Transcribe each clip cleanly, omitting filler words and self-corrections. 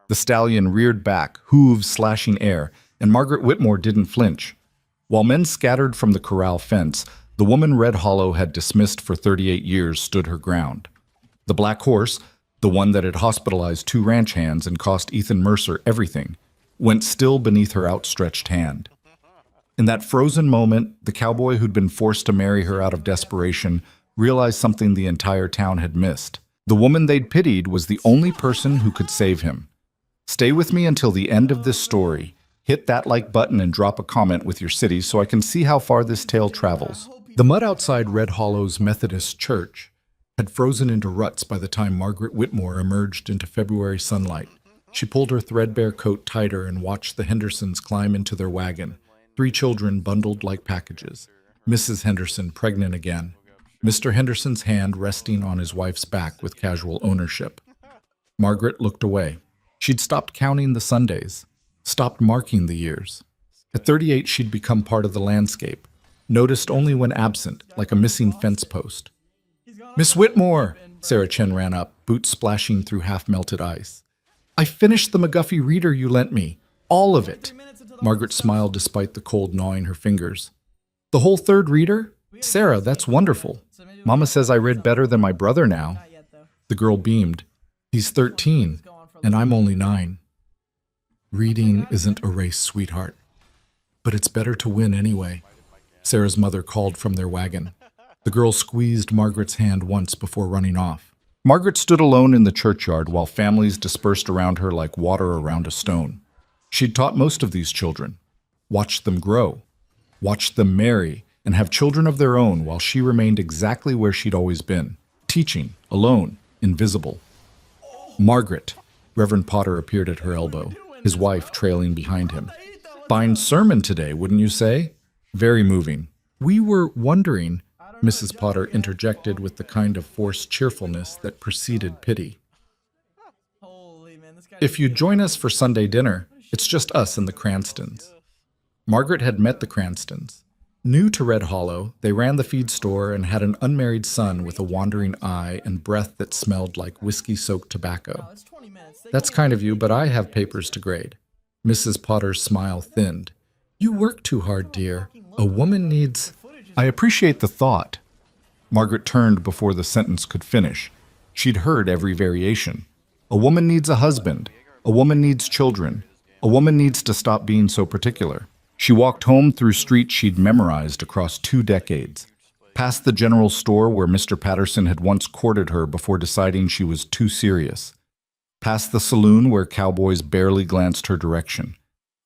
The stallion reared back, hooves slashing air, and Margaret Whitmore didn't flinch. While men scattered from the corral fence, the woman Red Hollow had dismissed for 38 years stood her ground. The black horse, the one that had hospitalized 2 ranch hands and cost Ethan Mercer everything, went still beneath her outstretched hand. In that frozen moment, the cowboy who'd been forced to marry her out of desperation realized something the entire town had missed. The woman they'd pitied was the only person who could save him. Stay with me until the end of this story. Hit that like button and drop a comment with your city so I can see how far this tale travels. The mud outside Red Hollow's Methodist Church had frozen into ruts by the time Margaret Whitmore emerged into February sunlight. She pulled her threadbare coat tighter and watched the Hendersons climb into their wagon. 3 children bundled like packages. Mrs. Henderson pregnant again. Mr. Henderson's hand resting on his wife's back with casual ownership. Margaret looked away. She'd stopped counting the Sundays, stopped marking the years. At 38, she'd become part of the landscape, noticed only when absent, like a missing fence post. "Miss Whitmore!" Sarah Chen ran up, boots splashing through half-melted ice. "I finished the McGuffey reader you lent me. All of it." Margaret smiled despite the cold gnawing her fingers. "The whole 3rd reader? Sarah, that's wonderful. Mama says I read better than my brother now." The girl beamed. "He's 13, and I'm only 9. Reading isn't a race, sweetheart. But it's better to win anyway," Sarah's mother called from their wagon. The girl squeezed Margaret's hand once before running off. Margaret stood alone in the churchyard while families dispersed around her like water around a stone. She'd taught most of these children, watched them grow, watched them marry, and have children of their own while she remained exactly where she'd always been, teaching, alone, invisible. Margaret. Reverend Potter appeared at her elbow, his wife trailing behind him. "Fine sermon today, wouldn't you say? Very moving." "We were wondering," Mrs. Potter interjected with the kind of forced cheerfulness that preceded pity. "If you'd join us for Sunday dinner, it's just us and the Cranstons." Margaret had met the Cranstons. New to Red Hollow, they ran the feed store and had an unmarried son with a wandering eye and breath that smelled like whiskey-soaked tobacco. "That's kind of you, but I have papers to grade." Mrs. Potter's smile thinned. "You work too hard, dear. A woman needs—" "I appreciate the thought." Margaret turned before the sentence could finish. She'd heard every variation. A woman needs a husband. A woman needs children. A woman needs to stop being so particular. She walked home through streets she'd memorized across 2 decades, past the general store where Mr. Patterson had once courted her before deciding she was too serious, past the saloon where cowboys barely glanced her direction,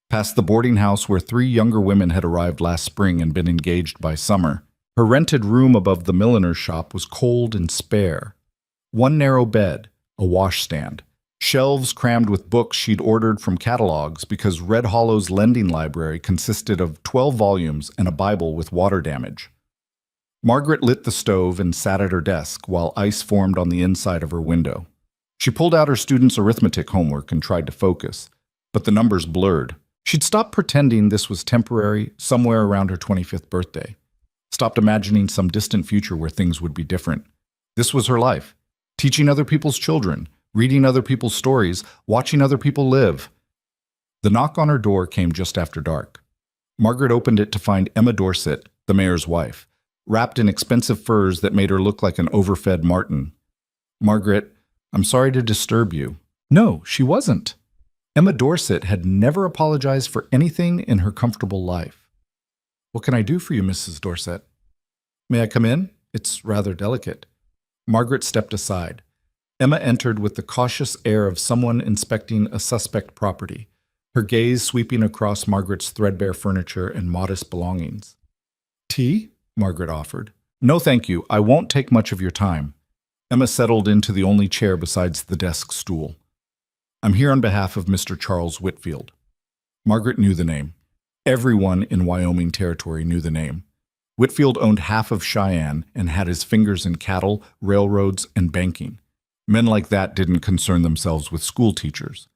past the boarding house where 3 younger women had arrived last spring and been engaged by summer. Her rented room above the milliner's shop was cold and spare. 1 narrow bed, a washstand, shelves crammed with books she'd ordered from catalogs because Red Hollow's lending library consisted of 12 volumes and a Bible with water damage. Margaret lit the stove and sat at her desk while ice formed on the inside of her window. She pulled out her students' arithmetic homework and tried to focus, but the numbers blurred. She'd stopped pretending this was temporary somewhere around her 25th birthday. Stopped imagining some distant future where things would be different. This was her life, teaching other people's children, reading other people's stories, watching other people live. The knock on her door came just after dark. Margaret opened it to find Emma Dorset, the mayor's wife, wrapped in expensive furs that made her look like an overfed marten. "Margaret, I'm sorry to disturb you." No, she wasn't. Emma Dorset had never apologized for anything in her comfortable life. "What can I do for you, Mrs. Dorset?" "May I come in? It's rather delicate." Margaret stepped aside. Emma entered with the cautious air of someone inspecting a suspect property, her gaze sweeping across Margaret's threadbare furniture and modest belongings. "Tea?" Margaret offered. "No, thank you. I won't take much of your time." Emma settled into the only chair besides the desk stool. "I'm here on behalf of Mr. Charles Whitfield." Margaret knew the name. Everyone in Wyoming Territory knew the name. Whitfield owned half of Cheyenne and had his fingers in cattle, railroads, and banking. Men like that didn't concern themselves with school teachers.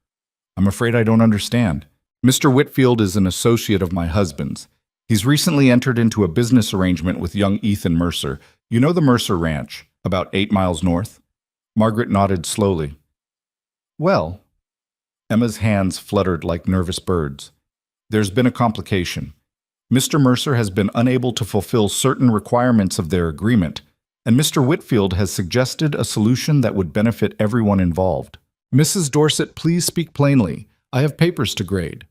"I'm afraid I don't understand. Mr. Whitfield is an associate of my husband's. He's recently entered into a business arrangement with young Ethan Mercer. You know the Mercer Ranch, about 8 miles north?" Margaret nodded slowly. "Well, Emma's hands fluttered like nervous birds. There's been a complication. Mr. Mercer has been unable to fulfill certain requirements of their agreement, and Mr. Whitfield has suggested a solution that would benefit everyone involved. Mrs. Dorset, please speak plainly. I have papers to grade.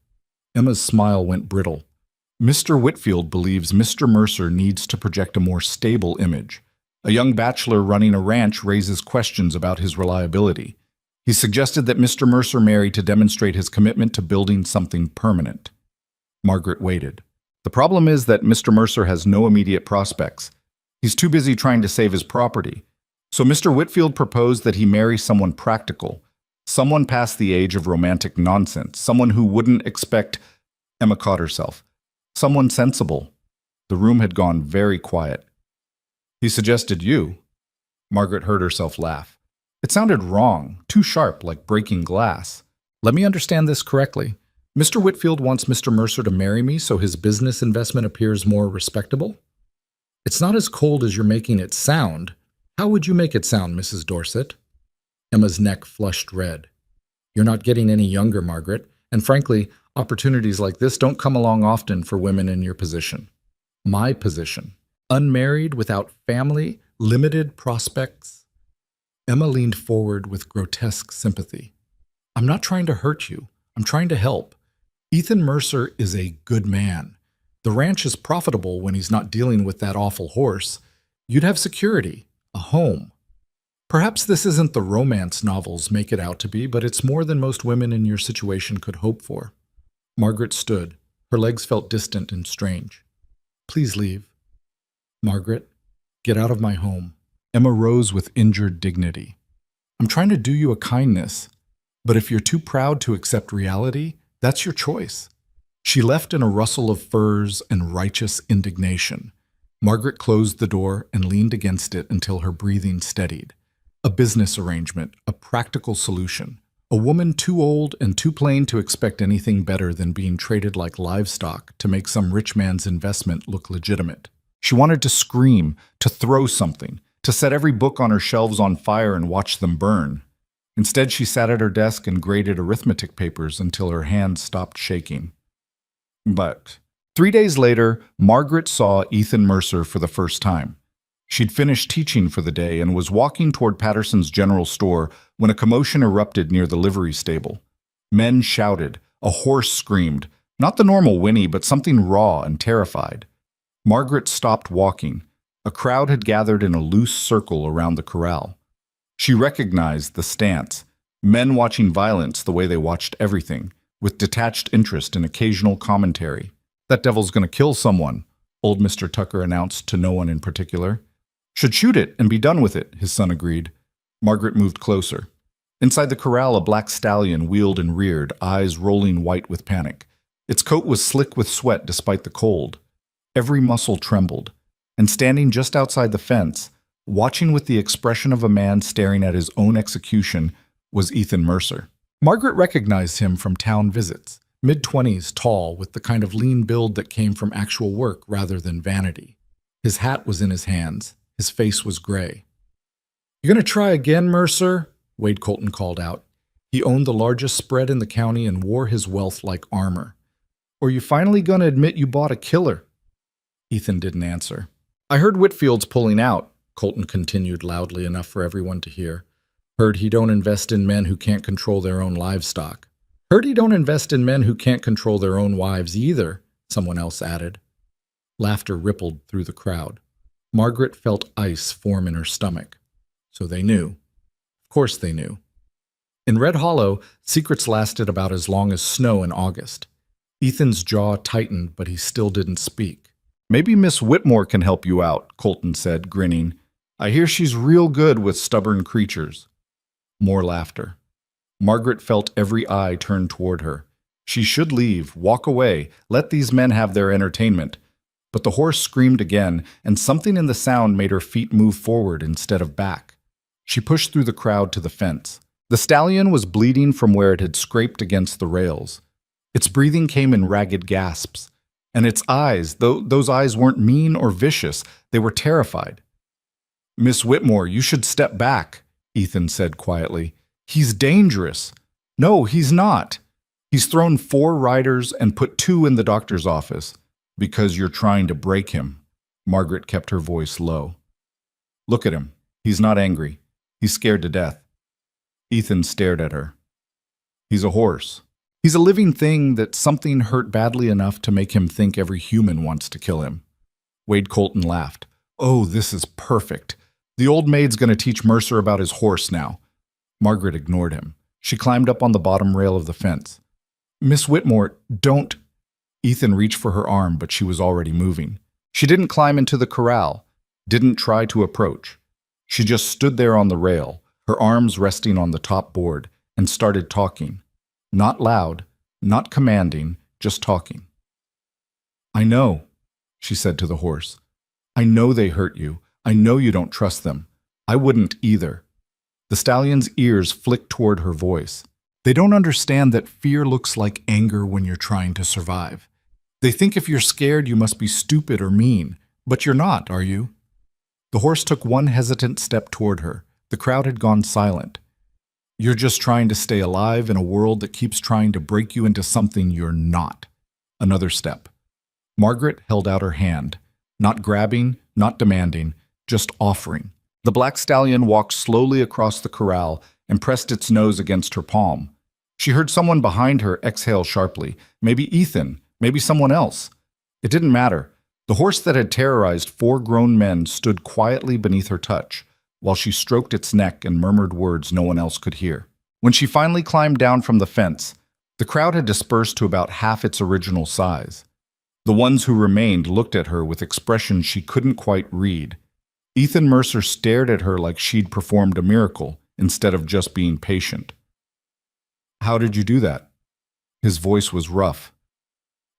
Emma's smile went brittle. Mr. Whitfield believes Mr. Mercer needs to project a more stable image. A young bachelor running a ranch raises questions about his reliability. He suggested that Mr. Mercer marry to demonstrate his commitment to building something permanent. Margaret waited. The problem is that Mr. Mercer has no immediate prospects. He's too busy trying to save his property. So Mr. Whitfield proposed that he marry someone practical, someone past the age of romantic nonsense, someone who wouldn't expect— Emma caught herself. Someone sensible. The room had gone very quiet. He suggested you. Margaret heard herself laugh. It sounded wrong, too sharp, like breaking glass. Let me understand this correctly. Mr. Whitfield wants Mr. Mercer to marry me so his business investment appears more respectable? It's not as cold as you're making it sound. How would you make it sound, Mrs. Dorset? Emma's neck flushed red. You're not getting any younger, Margaret, and frankly, opportunities like this don't come along often for women in your position. My position. Unmarried, without family, limited prospects. Emma leaned forward with grotesque sympathy. I'm not trying to hurt you. I'm trying to help. Ethan Mercer is a good man. The ranch is profitable when he's not dealing with that awful horse. You'd have security, a home. Perhaps this isn't the romance novels make it out to be, but it's more than most women in your situation could hope for. Margaret stood. Her legs felt distant and strange. Please leave. Margaret, get out of my home. Emma rose with injured dignity. I'm trying to do you a kindness, but if you're too proud to accept reality, that's your choice. She left in a rustle of furs and righteous indignation. Margaret closed the door and leaned against it until her breathing steadied. A business arrangement, a practical solution. A woman too old and too plain to expect anything better than being traded like livestock to make some rich man's investment look legitimate. She wanted to scream, to throw something, to set every book on her shelves on fire and watch them burn. Instead, she sat at her desk and graded arithmetic papers until her hands stopped shaking. But 3 days later, Margaret saw Ethan Mercer for the first time. She'd finished teaching for the day and was walking toward Patterson's general store when a commotion erupted near the livery stable. Men shouted, a horse screamed, not the normal whinny, but something raw and terrified. Margaret stopped walking. A crowd had gathered in a loose circle around the corral. She recognized the stance, men watching violence the way they watched everything, with detached interest and occasional commentary. That devil's gonna kill someone, old Mr. Tucker announced to no one in particular. Should shoot it and be done with it, his son agreed. Margaret moved closer. Inside the corral, a black stallion wheeled and reared, eyes rolling white with panic. Its coat was slick with sweat despite the cold. Every muscle trembled. And standing just outside the fence, watching with the expression of a man staring at his own execution, was Ethan Mercer. Margaret recognized him from town visits, mid-20s, tall, with the kind of lean build that came from actual work rather than vanity. His hat was in his hands. His face was gray. "You gonna try again, Mercer?" Wade Colton called out. He owned the largest spread in the county and wore his wealth like armor. "Or you finally gonna admit you bought a killer?" Ethan didn't answer. "I heard Whitfield's pulling out," Colton continued loudly enough for everyone to hear. "Heard he don't invest in men who can't control their own livestock." "Heard he don't invest in men who can't control their own wives either," someone else added. Laughter rippled through the crowd. Margaret felt ice form in her stomach. So they knew. Of course they knew. In Red Hollow, secrets lasted about as long as snow in August. Ethan's jaw tightened, but he still didn't speak. "Maybe Miss Whitmore can help you out," Colton said, grinning. "I hear she's real good with stubborn creatures." More laughter. Margaret felt every eye turn toward her. She should leave, walk away, let these men have their entertainment. But the horse screamed again, and something in the sound made her feet move forward instead of back. She pushed through the crowd to the fence. The stallion was bleeding from where it had scraped against the rails. Its breathing came in ragged gasps. And its eyes, though those eyes weren't mean or vicious, they were terrified. "Miss Whitmore, you should step back," Ethan said quietly. "He's dangerous." No, he's not. He's thrown 4 riders and put 2 in the doctor's office. Because you're trying to break him. Margaret kept her voice low. Look at him. He's not angry. He's scared to death. Ethan stared at her. He's a horse. He's a living thing that something hurt badly enough to make him think every human wants to kill him. Wade Colton laughed. Oh, this is perfect. The old maid's going to teach Mercer about his horse now. Margaret ignored him. She climbed up on the bottom rail of the fence. Miss Whitmore, don't... Ethan reached for her arm, but she was already moving. She didn't climb into the corral, didn't try to approach. She just stood there on the rail, her arms resting on the top board, and started talking. Not loud, not commanding, just talking. I know, she said to the horse. I know they hurt you. I know you don't trust them. I wouldn't either. The stallion's ears flicked toward her voice. They don't understand that fear looks like anger when you're trying to survive. They think if you're scared, you must be stupid or mean. But you're not, are you? The horse took one hesitant step toward her. The crowd had gone silent. You're just trying to stay alive in a world that keeps trying to break you into something you're not. Another step. Margaret held out her hand. Not grabbing, not demanding, just offering. The black stallion walked slowly across the corral and pressed its nose against her palm. She heard someone behind her exhale sharply. Maybe Ethan. Maybe someone else. It didn't matter. The horse that had terrorized 4 grown men stood quietly beneath her touch, while she stroked its neck and murmured words no one else could hear. When she finally climbed down from the fence, the crowd had dispersed to about half its original size. The ones who remained looked at her with expressions she couldn't quite read. Ethan Mercer stared at her like she'd performed a miracle, instead of just being patient. How did you do that? His voice was rough.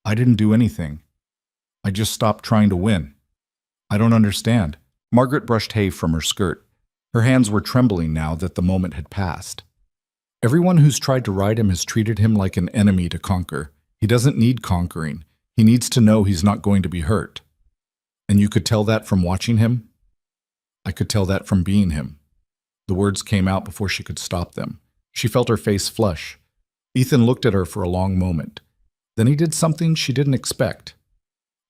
I didn't do anything. I just stopped trying to win. I don't understand. Margaret brushed hay from her skirt. Her hands were trembling now that the moment had passed. Everyone who's tried to ride him has treated him like an enemy to conquer. He doesn't need conquering. He needs to know he's not going to be hurt. And you could tell that from watching him? I could tell that from being him. The words came out before she could stop them. She felt her face flush. Ethan looked at her for a long moment. Then he did something she didn't expect.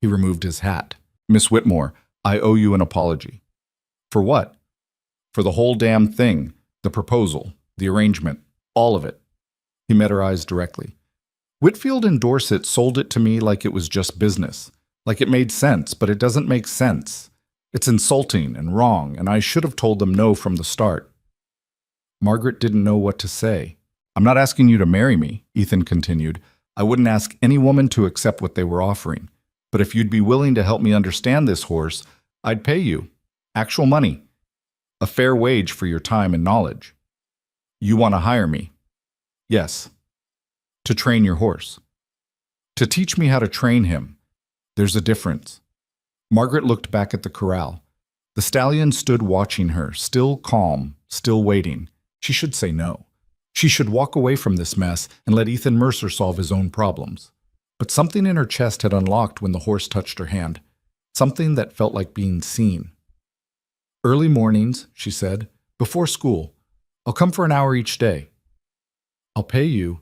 He removed his hat. Miss Whitmore, I owe you an apology. For what? For the whole damn thing. The proposal, the arrangement, all of it. He met her eyes directly. Whitfield and Dorset sold it to me like it was just business. Like it made sense, but it doesn't make sense. It's insulting and wrong, and I should have told them no from the start. Margaret didn't know what to say. I'm not asking you to marry me, Ethan continued. I wouldn't ask any woman to accept what they were offering. But if you'd be willing to help me understand this horse, I'd pay you. Actual money. A fair wage for your time and knowledge. You want to hire me? Yes. To train your horse. To teach me how to train him. There's a difference. Margaret looked back at the corral. The stallion stood watching her, still calm, still waiting. She should say no. She should walk away from this mess and let Ethan Mercer solve his own problems. But something in her chest had unlocked when the horse touched her hand. Something that felt like being seen. Early mornings, she said, before school. I'll come for an hour each day. I'll pay you.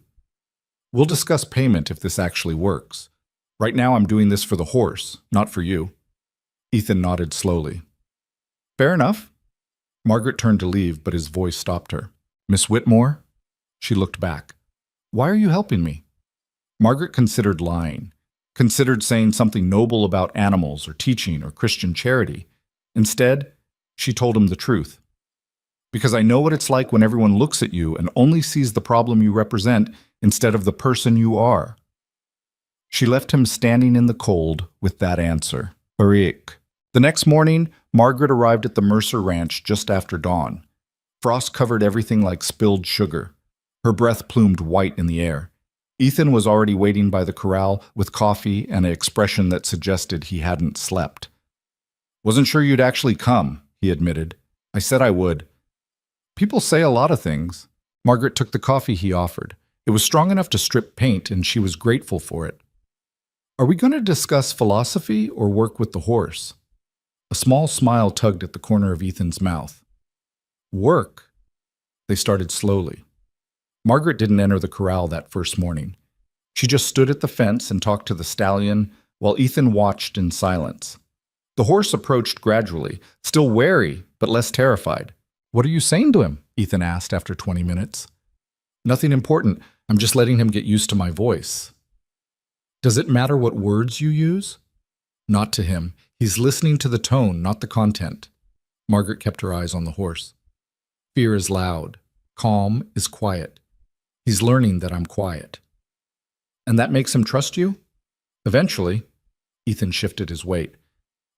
We'll discuss payment if this actually works. Right now I'm doing this for the horse, not for you. Ethan nodded slowly. Fair enough. Margaret turned to leave, but his voice stopped her. Miss Whitmore? She looked back. Why are you helping me? Margaret considered lying, considered saying something noble about animals or teaching or Christian charity. Instead, she told him the truth. Because I know what it's like when everyone looks at you and only sees the problem you represent instead of the person you are. She left him standing in the cold with that answer. Barik. The next morning, Margaret arrived at the Mercer Ranch just after dawn. Frost covered everything like spilled sugar. Her breath plumed white in the air. Ethan was already waiting by the corral with coffee and an expression that suggested he hadn't slept. Wasn't sure you'd actually come, he admitted. I said I would. People say a lot of things. Margaret took the coffee he offered. It was strong enough to strip paint, and she was grateful for it. Are we going to discuss philosophy or work with the horse? A small smile tugged at the corner of Ethan's mouth. Work. They started slowly. Margaret didn't enter the corral that first morning. She just stood at the fence and talked to the stallion while Ethan watched in silence. The horse approached gradually, still wary but less terrified. "What are you saying to him?" Ethan asked after 20 minutes. "Nothing important. I'm just letting him get used to my voice." "Does it matter what words you use?" "Not to him. He's listening to the tone, not the content." Margaret kept her eyes on the horse. "Fear is loud. Calm is quiet. He's learning that I'm quiet." "And that makes him trust you?" "Eventually." Ethan shifted his weight.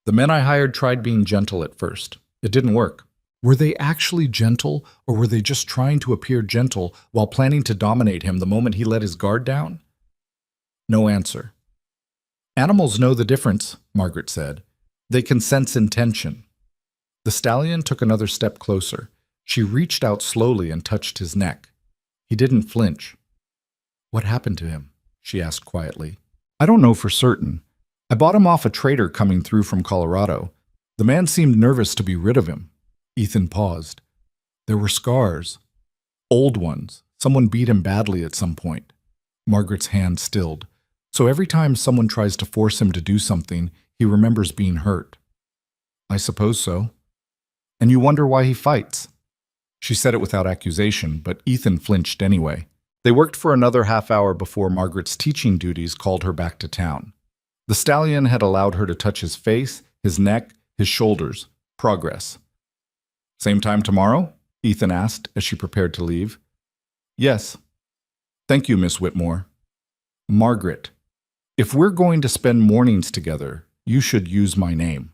"The men I hired tried being gentle at first. It didn't work." "Were they actually gentle, or were they just trying to appear gentle while planning to dominate him the moment he let his guard down?" No answer. "Animals know the difference," Margaret said. "They can sense intention." The stallion took another step closer. She reached out slowly and touched his neck. He didn't flinch. "What happened to him?" she asked quietly. "I don't know for certain. I bought him off a trader coming through from Colorado. The man seemed nervous to be rid of him." Ethan paused. There were scars. Old ones. Someone beat him badly at some point. Margaret's hand stilled. "So every time someone tries to force him to do something, he remembers being hurt." "I suppose so." "And you wonder why he fights?" She said it without accusation, but Ethan flinched anyway. They worked for another half hour before Margaret's teaching duties called her back to town. The stallion had allowed her to touch his face, his neck, his shoulders. Progress. "Same time tomorrow?" Ethan asked as she prepared to leave. "Yes." "Thank you, Miss Whitmore." "Margaret, if we're going to spend mornings together, you should use my name."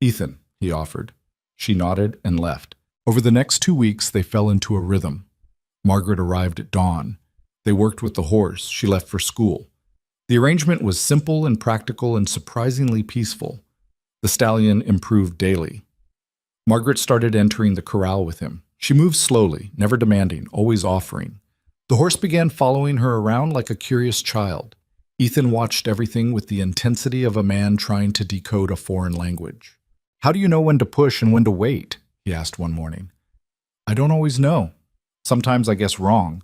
"Ethan," he offered. She nodded and left. Over the next 2 weeks, they fell into a rhythm. Margaret arrived at dawn. They worked with the horse. She left for school. The arrangement was simple and practical and surprisingly peaceful. The stallion improved daily. Margaret started entering the corral with him. She moved slowly, never demanding, always offering. The horse began following her around like a curious child. Ethan watched everything with the intensity of a man trying to decode a foreign language. "How do you know when to push and when to wait?" he asked one morning. "I don't always know. Sometimes I guess wrong."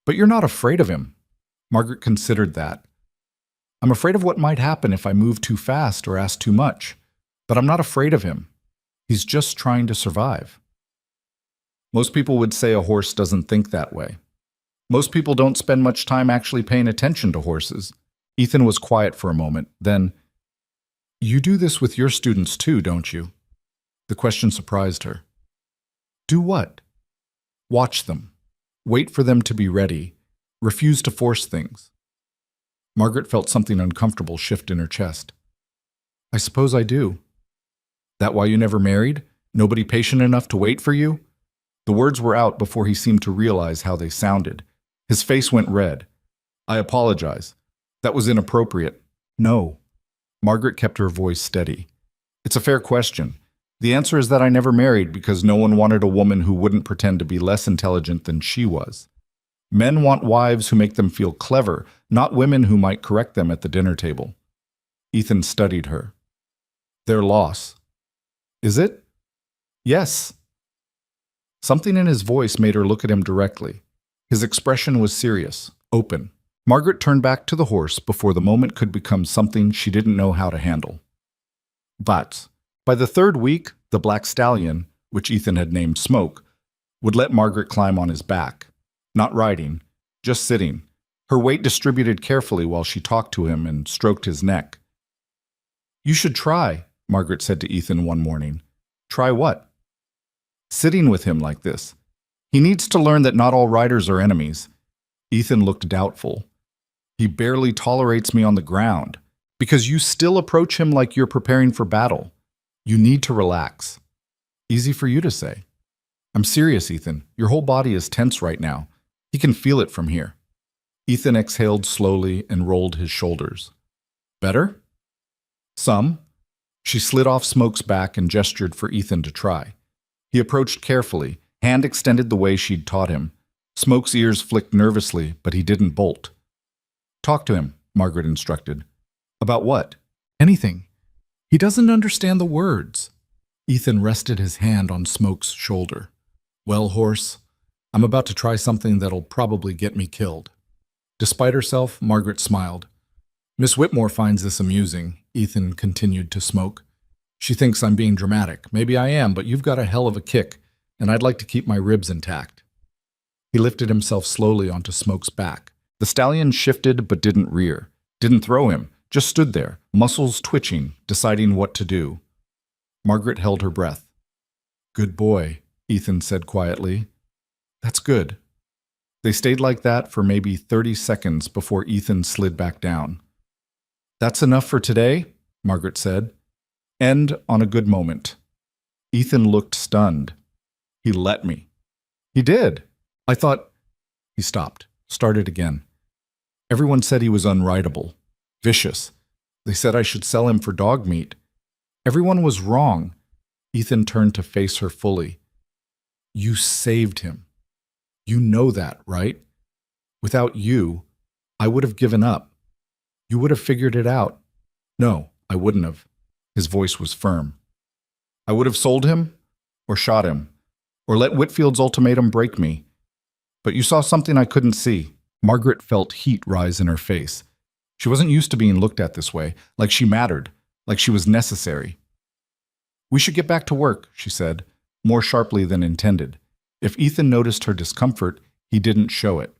"But you're not afraid of him." Margaret considered that. "I'm afraid of what might happen if I move too fast or ask too much. But I'm not afraid of him. He's just trying to survive." Most people would say a horse doesn't think that way. Most people don't spend much time actually paying attention to horses. Ethan was quiet for a moment. Then, "You do this with your students too, don't you?" The question surprised her. "Do what?" "Watch them. Wait for them to be ready. Refuse to force things." Margaret felt something uncomfortable shift in her chest. "I suppose I do." "That why you never married? Nobody patient enough to wait for you?" The words were out before he seemed to realize how they sounded. His face went red. "I apologize. That was inappropriate." "No." Margaret kept her voice steady. "It's a fair question. The answer is that I never married because no one wanted a woman who wouldn't pretend to be less intelligent than she was. Men want wives who make them feel clever, not women who might correct them at the dinner table." Ethan studied her. "Their loss." "Is it?" "Yes." Something in his voice made her look at him directly. His expression was serious, open. Margaret turned back to the horse before the moment could become something she didn't know how to handle. But by the third week, the black stallion, which Ethan had named Smoke, would let Margaret climb on his back. Not riding, just sitting, her weight distributed carefully while she talked to him and stroked his neck. "You should try," Margaret said to Ethan one morning. "Try what?" "Sitting with him like this. He needs to learn that not all riders are enemies." Ethan looked doubtful. "He barely tolerates me on the ground. Because you still approach him like you're preparing for battle. You need to relax." "Easy for you to say." "I'm serious, Ethan. Your whole body is tense right now. He can feel it from here." Ethan exhaled slowly and rolled his shoulders. "Better?" "Some." She slid off Smoke's back and gestured for Ethan to try. He approached carefully, hand extended the way she'd taught him. Smoke's ears flicked nervously, but he didn't bolt. "Talk to him," Margaret instructed. "About what?" "Anything. He doesn't understand the words." Ethan rested his hand on Smoke's shoulder. "Well, horse, I'm about to try something that'll probably get me killed." Despite herself, Margaret smiled. "Miss Whitmore finds this amusing," Ethan continued to smoke. "She thinks I'm being dramatic. Maybe I am, but you've got a hell of a kick, and I'd like to keep my ribs intact." He lifted himself slowly onto Smoke's back. The stallion shifted but didn't rear, didn't throw him, just stood there, muscles twitching, deciding what to do. Margaret held her breath. "Good boy," Ethan said quietly. "That's good." They stayed like that for maybe 30 seconds before Ethan slid back down. "That's enough for today," Margaret said. "End on a good moment." Ethan looked stunned. "He let me." "He did. I thought—" He stopped, started again. "Everyone said he was unwritable, vicious. They said I should sell him for dog meat. Everyone was wrong." Ethan turned to face her fully. "You saved him. You know that, right? Without you, I would have given up. You would have figured it out." "No, I wouldn't have." His voice was firm. "I would have sold him, or shot him, or let Whitfield's ultimatum break me. But you saw something I couldn't see." Margaret felt heat rise in her face. She wasn't used to being looked at this way, like she mattered, like she was necessary. "We should get back to work," she said, more sharply than intended. If Ethan noticed her discomfort, he didn't show it.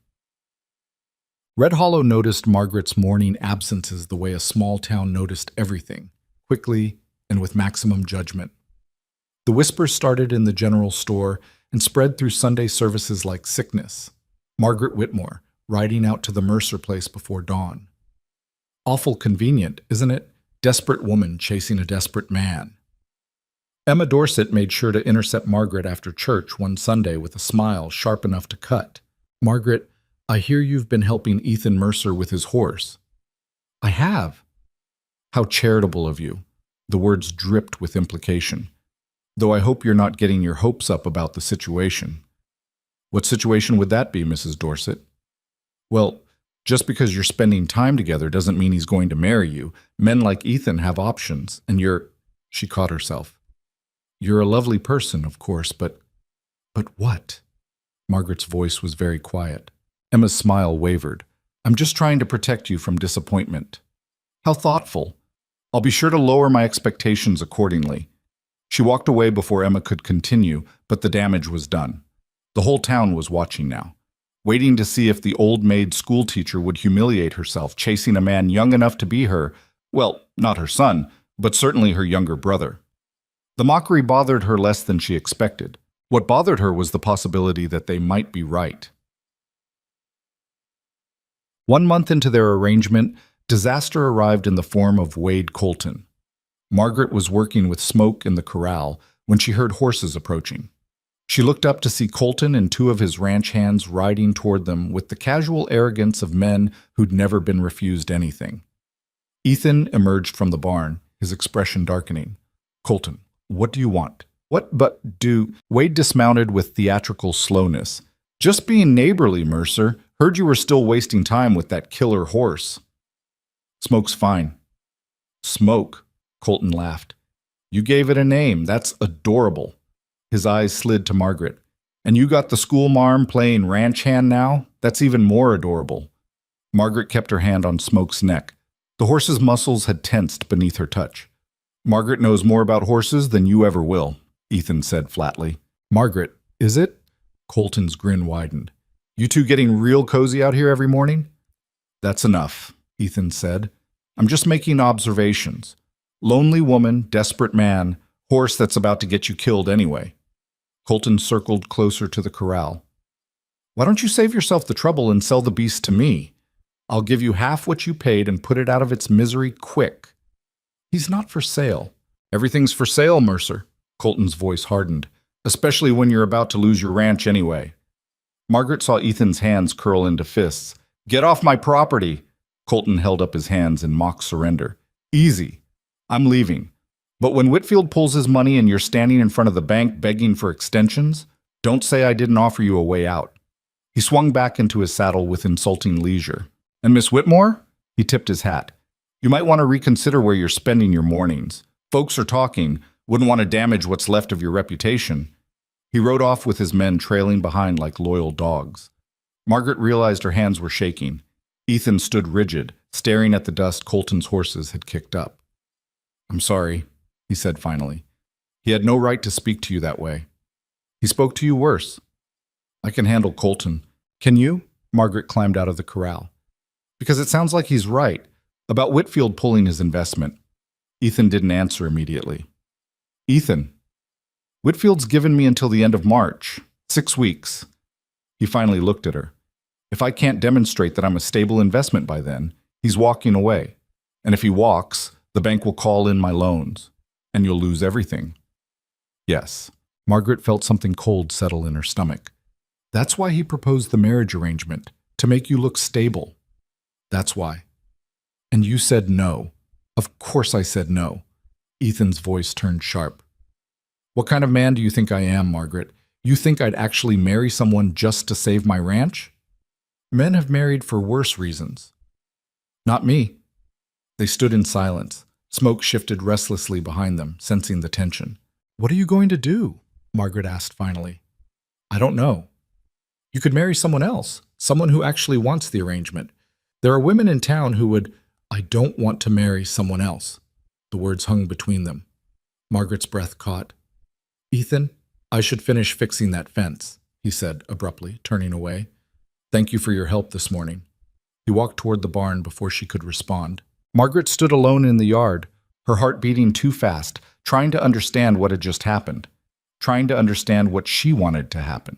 Red Hollow noticed Margaret's morning absences the way a small town noticed everything, quickly and with maximum judgment. The whispers started in the general store and spread through Sunday services like sickness. Margaret Whitmore, riding out to the Mercer place before dawn. Awful convenient, isn't it? Desperate woman chasing a desperate man. Emma Dorset made sure to intercept Margaret after church one Sunday with a smile sharp enough to cut. "Margaret, I hear you've been helping Ethan Mercer with his horse." "I have." "How charitable of you." The words dripped with implication. "Though I hope you're not getting your hopes up about the situation." "What situation would that be, Mrs. Dorset?" "Well, just because you're spending time together doesn't mean he's going to marry you. Men like Ethan have options, and you're—" She caught herself. "You're a lovely person, of course, but—" "But what?" Margaret's voice was very quiet. Emma's smile wavered. "I'm just trying to protect you from disappointment." "How thoughtful. I'll be sure to lower my expectations accordingly." She walked away before Emma could continue, but the damage was done. The whole town was watching now, waiting to see if the old maid schoolteacher would humiliate herself, chasing a man young enough to be her, well, not her son, but certainly her younger brother. The mockery bothered her less than she expected. What bothered her was the possibility that they might be right. 1 month into their arrangement, disaster arrived in the form of Wade Colton. Margaret was working with Smoke in the corral when she heard horses approaching. She looked up to see Colton and 2 of his ranch hands riding toward them with the casual arrogance of men who'd never been refused anything. Ethan emerged from the barn, his expression darkening. "Colton, what do you want?" "What but do—" Wade dismounted with theatrical slowness. "Just being neighborly, Mercer. Heard you were still wasting time with that killer horse." "Smoke's fine." "Smoke?" Colton laughed. "You gave it a name. That's adorable." His eyes slid to Margaret. "And you got the schoolmarm playing ranch hand now? That's even more adorable." Margaret kept her hand on Smoke's neck. The horse's muscles had tensed beneath her touch. "Margaret knows more about horses than you ever will," Ethan said flatly. "Margaret, is it?" Colton's grin widened. "You two getting real cozy out here every morning?" "That's enough," Ethan said. "I'm just making observations. Lonely woman, desperate man, horse that's about to get you killed anyway." Colton circled closer to the corral. "Why don't you save yourself the trouble and sell the beast to me? I'll give you half what you paid and put it out of its misery quick." "He's not for sale." "Everything's for sale, Mercer." Colton's voice hardened. "Especially when you're about to lose your ranch anyway." Margaret saw Ethan's hands curl into fists. "Get off my property!" Colton held up his hands in mock surrender. "Easy. I'm leaving. But when Whitfield pulls his money and you're standing in front of the bank begging for extensions, don't say I didn't offer you a way out." He swung back into his saddle with insulting leisure. "And Miss Whitmore?" He tipped his hat. "You might want to reconsider where you're spending your mornings. Folks are talking. Wouldn't want to damage what's left of your reputation." He rode off with his men trailing behind like loyal dogs. Margaret realized her hands were shaking. Ethan stood rigid, staring at the dust Colton's horses had kicked up. "I'm sorry," he said finally. "He had no right to speak to you that way. He spoke to you worse. I can handle Colton. Can you?" Margaret climbed out of the corral. "Because it sounds like he's right about Whitfield pulling his investment." Ethan didn't answer immediately. "Ethan, Whitfield's given me until the end of March, 6 weeks." He finally looked at her. "If I can't demonstrate that I'm a stable investment by then, he's walking away. And if he walks, the bank will call in my loans, and you'll lose everything." "Yes." Margaret felt something cold settle in her stomach. "That's why he proposed the marriage arrangement, to make you look stable. That's why. And you said no." "Of course I said no." Ethan's voice turned sharp. "What kind of man do you think I am, Margaret? You think I'd actually marry someone just to save my ranch? Men have married for worse reasons." "Not me." They stood in silence. Smoke shifted restlessly behind them, sensing the tension. "What are you going to do?" Margaret asked finally. "I don't know. You could marry someone else, someone who actually wants the arrangement. There are women in town who would—" "I don't want to marry someone else." The words hung between them. Margaret's breath caught. "Ethan, I should finish fixing that fence," he said abruptly, turning away. "Thank you for your help this morning." He walked toward the barn before she could respond. Margaret stood alone in the yard, her heart beating too fast, trying to understand what had just happened, trying to understand what she wanted to happen.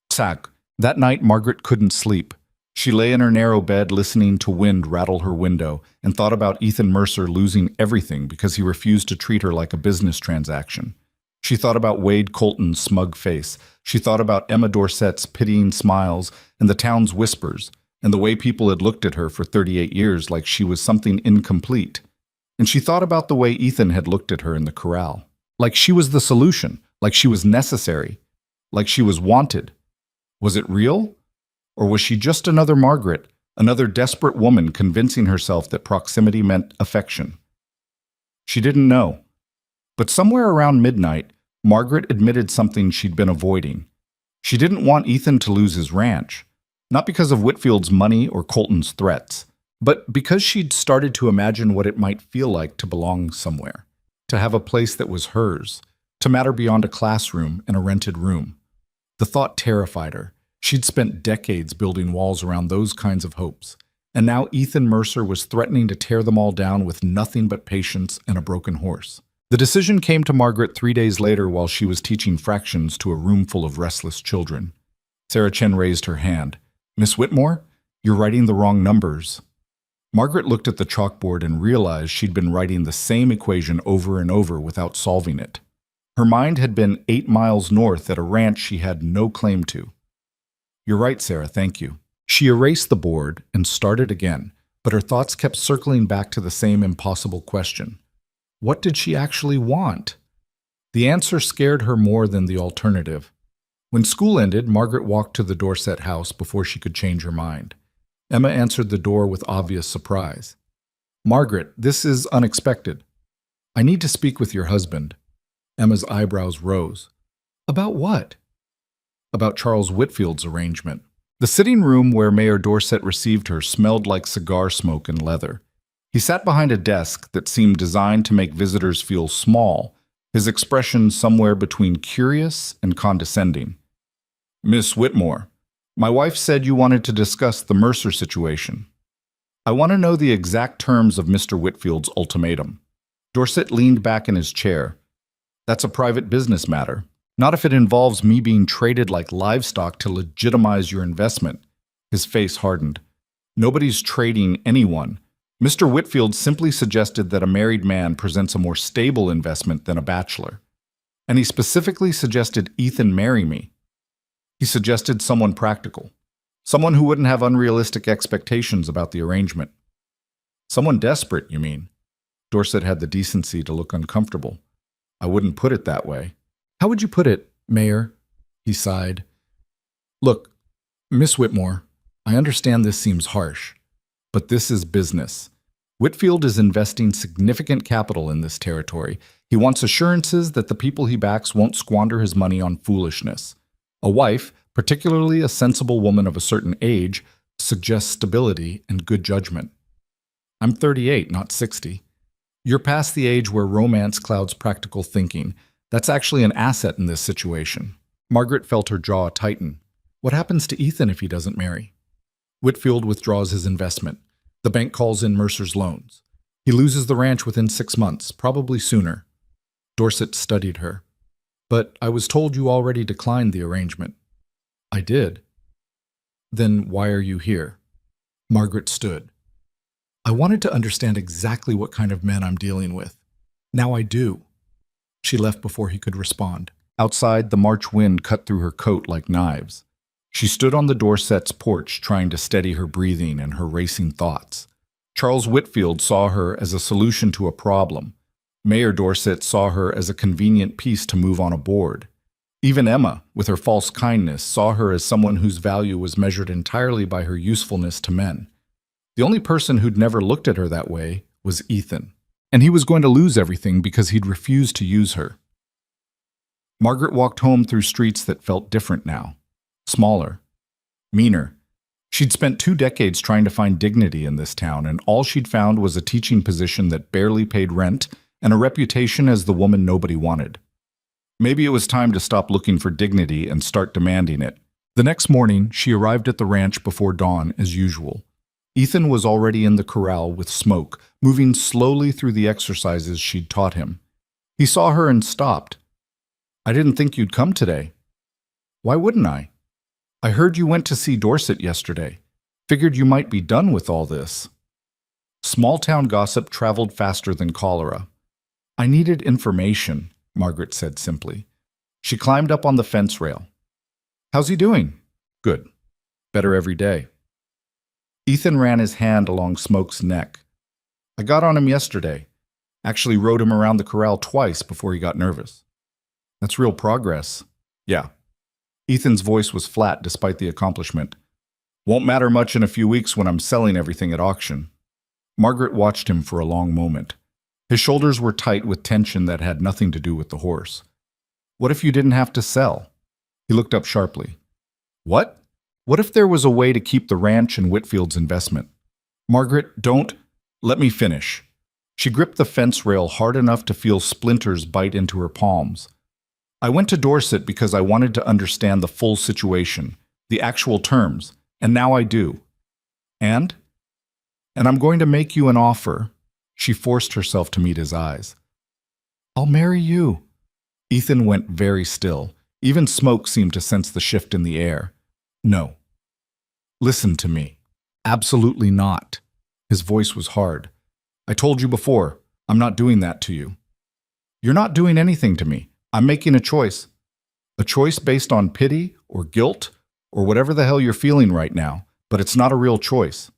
Tsak. That night, Margaret couldn't sleep. She lay in her narrow bed listening to wind rattle her window and thought about Ethan Mercer losing everything because he refused to treat her like a business transaction. She thought about Wade Colton's smug face. She thought about Emma Dorset's pitying smiles and the town's whispers, and the way people had looked at her for 38 years like she was something incomplete. And she thought about the way Ethan had looked at her in the corral, like she was the solution, like she was necessary, like she was wanted. Was it real? Or was she just another Margaret, another desperate woman convincing herself that proximity meant affection? She didn't know. But somewhere around midnight, Margaret admitted something she'd been avoiding. She didn't want Ethan to lose his ranch, not because of Whitfield's money or Colton's threats, but because she'd started to imagine what it might feel like to belong somewhere, to have a place that was hers, to matter beyond a classroom and a rented room. The thought terrified her. She'd spent decades building walls around those kinds of hopes, and now Ethan Mercer was threatening to tear them all down with nothing but patience and a broken horse. The decision came to Margaret 3 days later while she was teaching fractions to a room full of restless children. Sarah Chen raised her hand. "Miss Whitmore, you're writing the wrong numbers." Margaret looked at the chalkboard and realized she'd been writing the same equation over and over without solving it. Her mind had been 8 miles north at a ranch she had no claim to. "You're right, Sarah, thank you." She erased the board and started again, but her thoughts kept circling back to the same impossible question. What did she actually want? The answer scared her more than the alternative. When school ended, Margaret walked to the Dorset house before she could change her mind. Emma answered the door with obvious surprise. "Margaret, this is unexpected. I need to speak with your husband." Emma's eyebrows rose. "About what?" "About Charles Whitfield's arrangement." The sitting room where Mayor Dorset received her smelled like cigar smoke and leather. He sat behind a desk that seemed designed to make visitors feel small, his expression somewhere between curious and condescending. "Miss Whitmore, my wife said you wanted to discuss the Mercer situation. I want to know the exact terms of Mr. Whitfield's ultimatum." Dorset leaned back in his chair. "That's a private business matter. Not if it involves me being traded like livestock to legitimize your investment." His face hardened. "Nobody's trading anyone. Mr. Whitfield simply suggested that a married man presents a more stable investment than a bachelor. And he specifically suggested Ethan marry me. He suggested someone practical. Someone who wouldn't have unrealistic expectations about the arrangement." "Someone desperate, you mean?" Dorset had the decency to look uncomfortable. "I wouldn't put it that way." "How would you put it, Mayor?" He sighed. "Look, Miss Whitmore, I understand this seems harsh, but this is business. Whitfield is investing significant capital in this territory. He wants assurances that the people he backs won't squander his money on foolishness. A wife, particularly a sensible woman of a certain age, suggests stability and good judgment. I'm 38, not 60. You're past the age where romance clouds practical thinking. That's actually an asset in this situation. Margaret felt her jaw tighten. What happens to Ethan if he doesn't marry? Whitfield withdraws his investment. The bank calls in Mercer's loans. He loses the ranch within 6 months, probably sooner. Dorset studied her. But I was told you already declined the arrangement. I did. Then why are you here? Margaret stood. I wanted to understand exactly what kind of men I'm dealing with. Now I do. She left before he could respond. Outside, the March wind cut through her coat like knives. She stood on the Dorset's porch trying to steady her breathing and her racing thoughts. Charles Whitfield saw her as a solution to a problem. Mayor Dorset saw her as a convenient piece to move on a board. Even Emma, with her false kindness, saw her as someone whose value was measured entirely by her usefulness to men. The only person who'd never looked at her that way was Ethan. And he was going to lose everything because he'd refused to use her. Margaret walked home through streets that felt different now. Smaller. Meaner. She'd spent 2 decades trying to find dignity in this town, and all she'd found was a teaching position that barely paid rent and a reputation as the woman nobody wanted. Maybe it was time to stop looking for dignity and start demanding it. The next morning, she arrived at the ranch before dawn as usual. Ethan was already in the corral with Smoke, moving slowly through the exercises she'd taught him. He saw her and stopped. I didn't think you'd come today. Why wouldn't I? I heard you went to see Dorset yesterday. Figured you might be done with all this. Small-town gossip traveled faster than cholera. I needed information, Margaret said simply. She climbed up on the fence rail. How's he doing? Good. Better every day. Ethan ran his hand along Smoke's neck. I got on him yesterday. Actually rode him around the corral twice before he got nervous. That's real progress. Yeah. Ethan's voice was flat despite the accomplishment. Won't matter much in a few weeks when I'm selling everything at auction. Margaret watched him for a long moment. His shoulders were tight with tension that had nothing to do with the horse. What if you didn't have to sell? He looked up sharply. What? What if there was a way to keep the ranch and Whitfield's investment? Margaret, don't. Let me finish. She gripped the fence rail hard enough to feel splinters bite into her palms. I went to Dorset because I wanted to understand the full situation, the actual terms, and now I do. And I'm going to make you an offer. She forced herself to meet his eyes. I'll marry you. Ethan went very still. Even Smoke seemed to sense the shift in the air. No. Listen to me. Absolutely not. His voice was hard. I told you before, I'm not doing that to you. You're not doing anything to me. I'm making a choice. A choice based on pity or guilt or whatever the hell you're feeling right now, but it's not a real choice.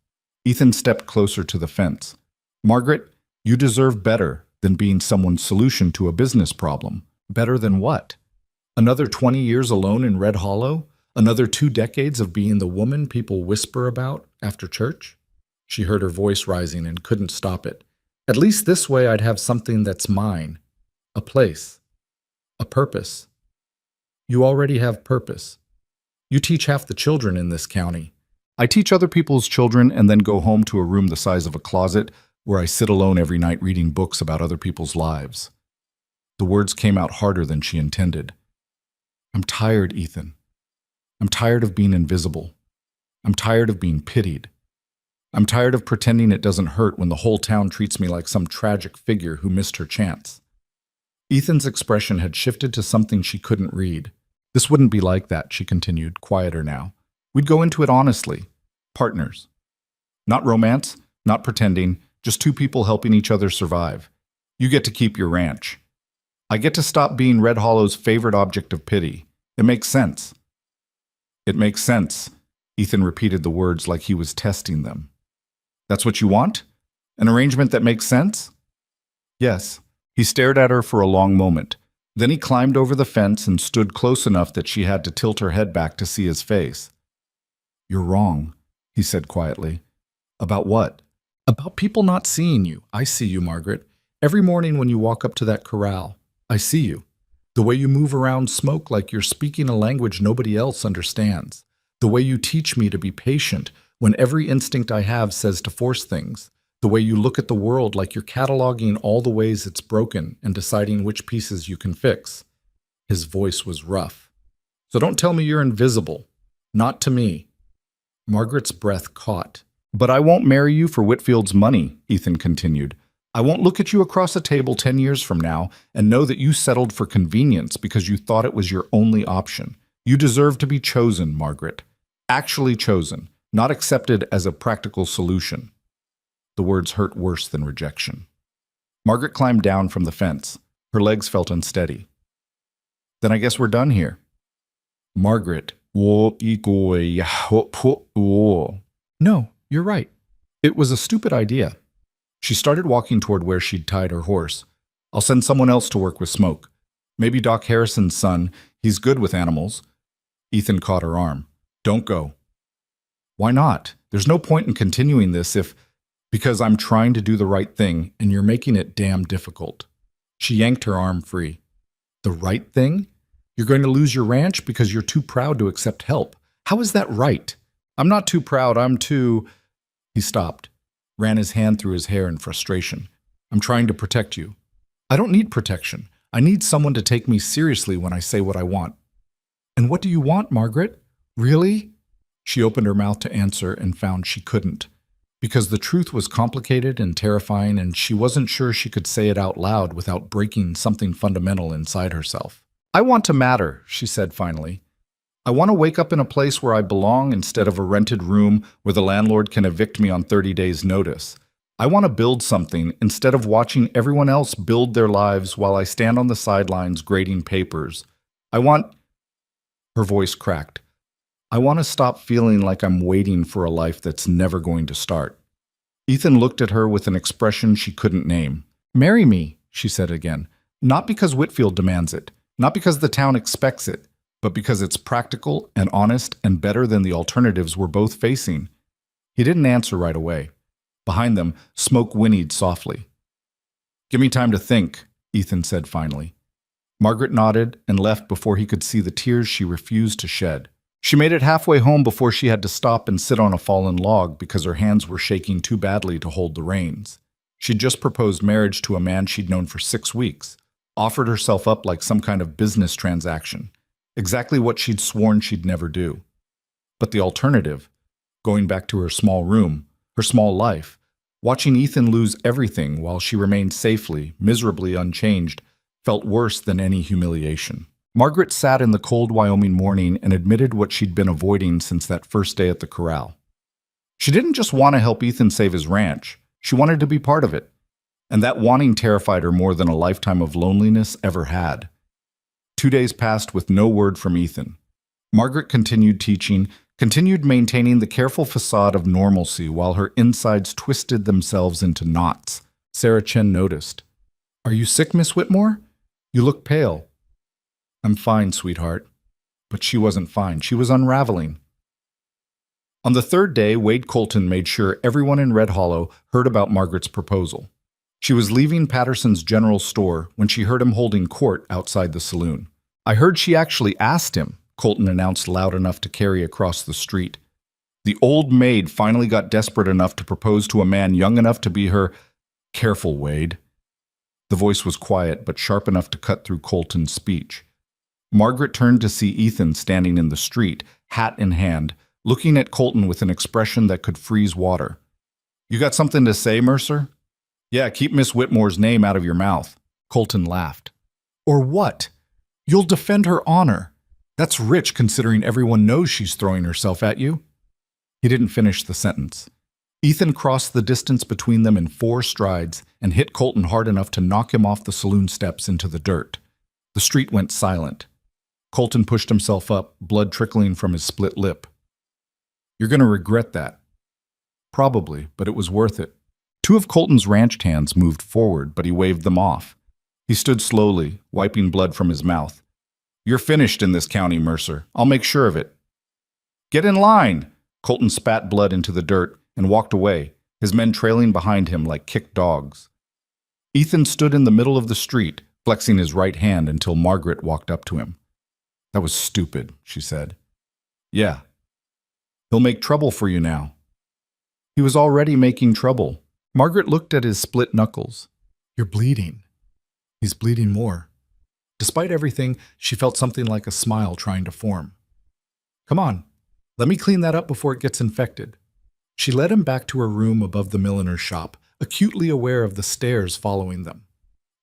Ethan stepped closer to the fence. Margaret, you deserve better than being someone's solution to a business problem. Better than what? Another 20 years alone in Red Hollow? Another 2 decades of being the woman people whisper about after church? She heard her voice rising and couldn't stop it. At least this way I'd have something that's mine. A place. A purpose. You already have purpose. You teach half the children in this county. I teach other people's children and then go home to a room the size of a closet where I sit alone every night reading books about other people's lives. The words came out harder than she intended. I'm tired, Ethan. I'm tired of being invisible. I'm tired of being pitied. I'm tired of pretending it doesn't hurt when the whole town treats me like some tragic figure who missed her chance. Ethan's expression had shifted to something she couldn't read. This wouldn't be like that, she continued, quieter now. We'd go into it honestly. Partners. Not romance, not pretending, just 2 people helping each other survive. You get to keep your ranch. I get to stop being Red Hollow's favorite object of pity. It makes sense. It makes sense. Ethan repeated the words like he was testing them. That's what you want? An arrangement that makes sense? Yes. He stared at her for a long moment. Then he climbed over the fence and stood close enough that she had to tilt her head back to see his face. You're wrong, he said quietly. About what? About people not seeing you. I see you, Margaret. Every morning when you walk up to that corral, I see you. The way you move around smoke like you're speaking a language nobody else understands. The way you teach me to be patient when every instinct I have says to force things. The way you look at the world like you're cataloging all the ways it's broken and deciding which pieces you can fix. His voice was rough. So don't tell me you're invisible. Not to me. Margaret's breath caught. But I won't marry you for Whitfield's money, Ethan continued. I won't look at you across a table 10 years from now and know that you settled for convenience because you thought it was your only option. You deserve to be chosen, Margaret. Actually chosen, not accepted as a practical solution. The words hurt worse than rejection. Margaret climbed down from the fence. Her legs felt unsteady. Then I guess we're done here. Margaret. No, you're right. It was a stupid idea. She started walking toward where she'd tied her horse. I'll send someone else to work with Smoke. Maybe Doc Harrison's son. He's good with animals. Ethan caught her arm. Don't go. Why not? There's no point in continuing this because I'm trying to do the right thing and you're making it damn difficult. She yanked her arm free. The right thing? You're going to lose your ranch because you're too proud to accept help. How is that right? I'm not too proud, He stopped, ran his hand through his hair in frustration. I'm trying to protect you. I don't need protection. I need someone to take me seriously when I say what I want. And what do you want, Margaret? Really? She opened her mouth to answer and found she couldn't. Because the truth was complicated and terrifying, and she wasn't sure she could say it out loud without breaking something fundamental inside herself. I want to matter, she said finally. I want to wake up in a place where I belong instead of a rented room where the landlord can evict me on 30 days' notice. I want to build something instead of watching everyone else build their lives while I stand on the sidelines grading papers. Her voice cracked. I want to stop feeling like I'm waiting for a life that's never going to start. Ethan looked at her with an expression she couldn't name. Marry me, she said again. Not because Whitfield demands it. Not because the town expects it, but because it's practical and honest and better than the alternatives we're both facing. He didn't answer right away. Behind them, Smoke whinnied softly. Give me time to think, Ethan said finally. Margaret nodded and left before he could see the tears she refused to shed. She made it halfway home before she had to stop and sit on a fallen log because her hands were shaking too badly to hold the reins. She'd just proposed marriage to a man she'd known for 6 weeks. Offered herself up like some kind of business transaction, exactly what she'd sworn she'd never do. But the alternative, going back to her small room, her small life, watching Ethan lose everything while she remained safely, miserably unchanged, felt worse than any humiliation. Margaret sat in the cold Wyoming morning and admitted what she'd been avoiding since that first day at the corral. She didn't just want to help Ethan save his ranch, she wanted to be part of it. And that wanting terrified her more than a lifetime of loneliness ever had. 2 days passed with no word from Ethan. Margaret continued teaching, continued maintaining the careful facade of normalcy while her insides twisted themselves into knots. Sarah Chen noticed. Are you sick, Miss Whitmore? You look pale. I'm fine, sweetheart. But she wasn't fine. She was unraveling. On the 3rd day, Wade Colton made sure everyone in Red Hollow heard about Margaret's proposal. She was leaving Patterson's general store when she heard him holding court outside the saloon. I heard she actually asked him, Colton announced loud enough to carry across the street. The old maid finally got desperate enough to propose to a man young enough to be her... Careful, Wade. The voice was quiet but sharp enough to cut through Colton's speech. Margaret turned to see Ethan standing in the street, hat in hand, looking at Colton with an expression that could freeze water. You got something to say, Mercer? Yeah, keep Miss Whitmore's name out of your mouth. Colton laughed. Or what? You'll defend her honor. That's rich considering everyone knows she's throwing herself at you. He didn't finish the sentence. Ethan crossed the distance between them in 4 strides and hit Colton hard enough to knock him off the saloon steps into the dirt. The street went silent. Colton pushed himself up, blood trickling from his split lip. You're going to regret that. Probably, but it was worth it. 2 of Colton's ranched hands moved forward, but he waved them off. He stood slowly, wiping blood from his mouth. You're finished in this county, Mercer. I'll make sure of it. Get in line! Colton spat blood into the dirt and walked away, his men trailing behind him like kicked dogs. Ethan stood in the middle of the street, flexing his right hand until Margaret walked up to him. "That was stupid," she said. "Yeah. He'll make trouble for you now." He was already making trouble. Margaret looked at his split knuckles. "You're bleeding." "He's bleeding more." Despite everything, she felt something like a smile trying to form. "Come on, let me clean that up before it gets infected." She led him back to her room above the milliner's shop, acutely aware of the stares following them.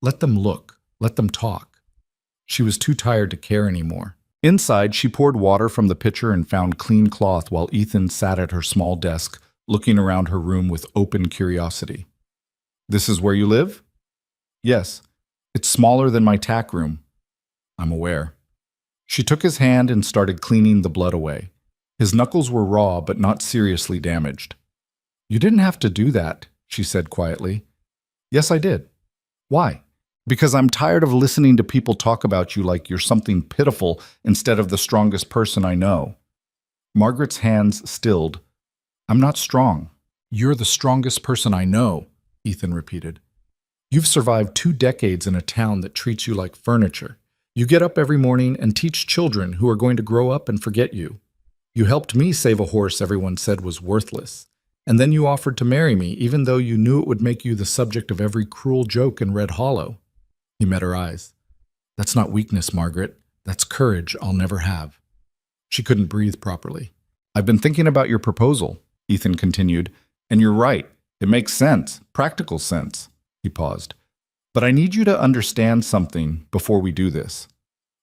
Let them look, let them talk. She was too tired to care anymore. Inside, she poured water from the pitcher and found clean cloth while Ethan sat at her small desk, looking around her room with open curiosity. "This is where you live?" "Yes. It's smaller than my tack room." "I'm aware." She took his hand and started cleaning the blood away. His knuckles were raw but not seriously damaged. "You didn't have to do that," she said quietly. "Yes, I did." "Why?" "Because I'm tired of listening to people talk about you like you're something pitiful instead of the strongest person I know." Margaret's hands stilled. "I'm not strong." "You're the strongest person I know," Ethan repeated. "You've survived 2 decades in a town that treats you like furniture. You get up every morning and teach children who are going to grow up and forget you. You helped me save a horse everyone said was worthless. And then you offered to marry me, even though you knew it would make you the subject of every cruel joke in Red Hollow." He met her eyes. "That's not weakness, Margaret. That's courage I'll never have." She couldn't breathe properly. "I've been thinking about your proposal," Ethan continued, "and you're right. It makes sense, practical sense." He paused. "But I need you to understand something before we do this."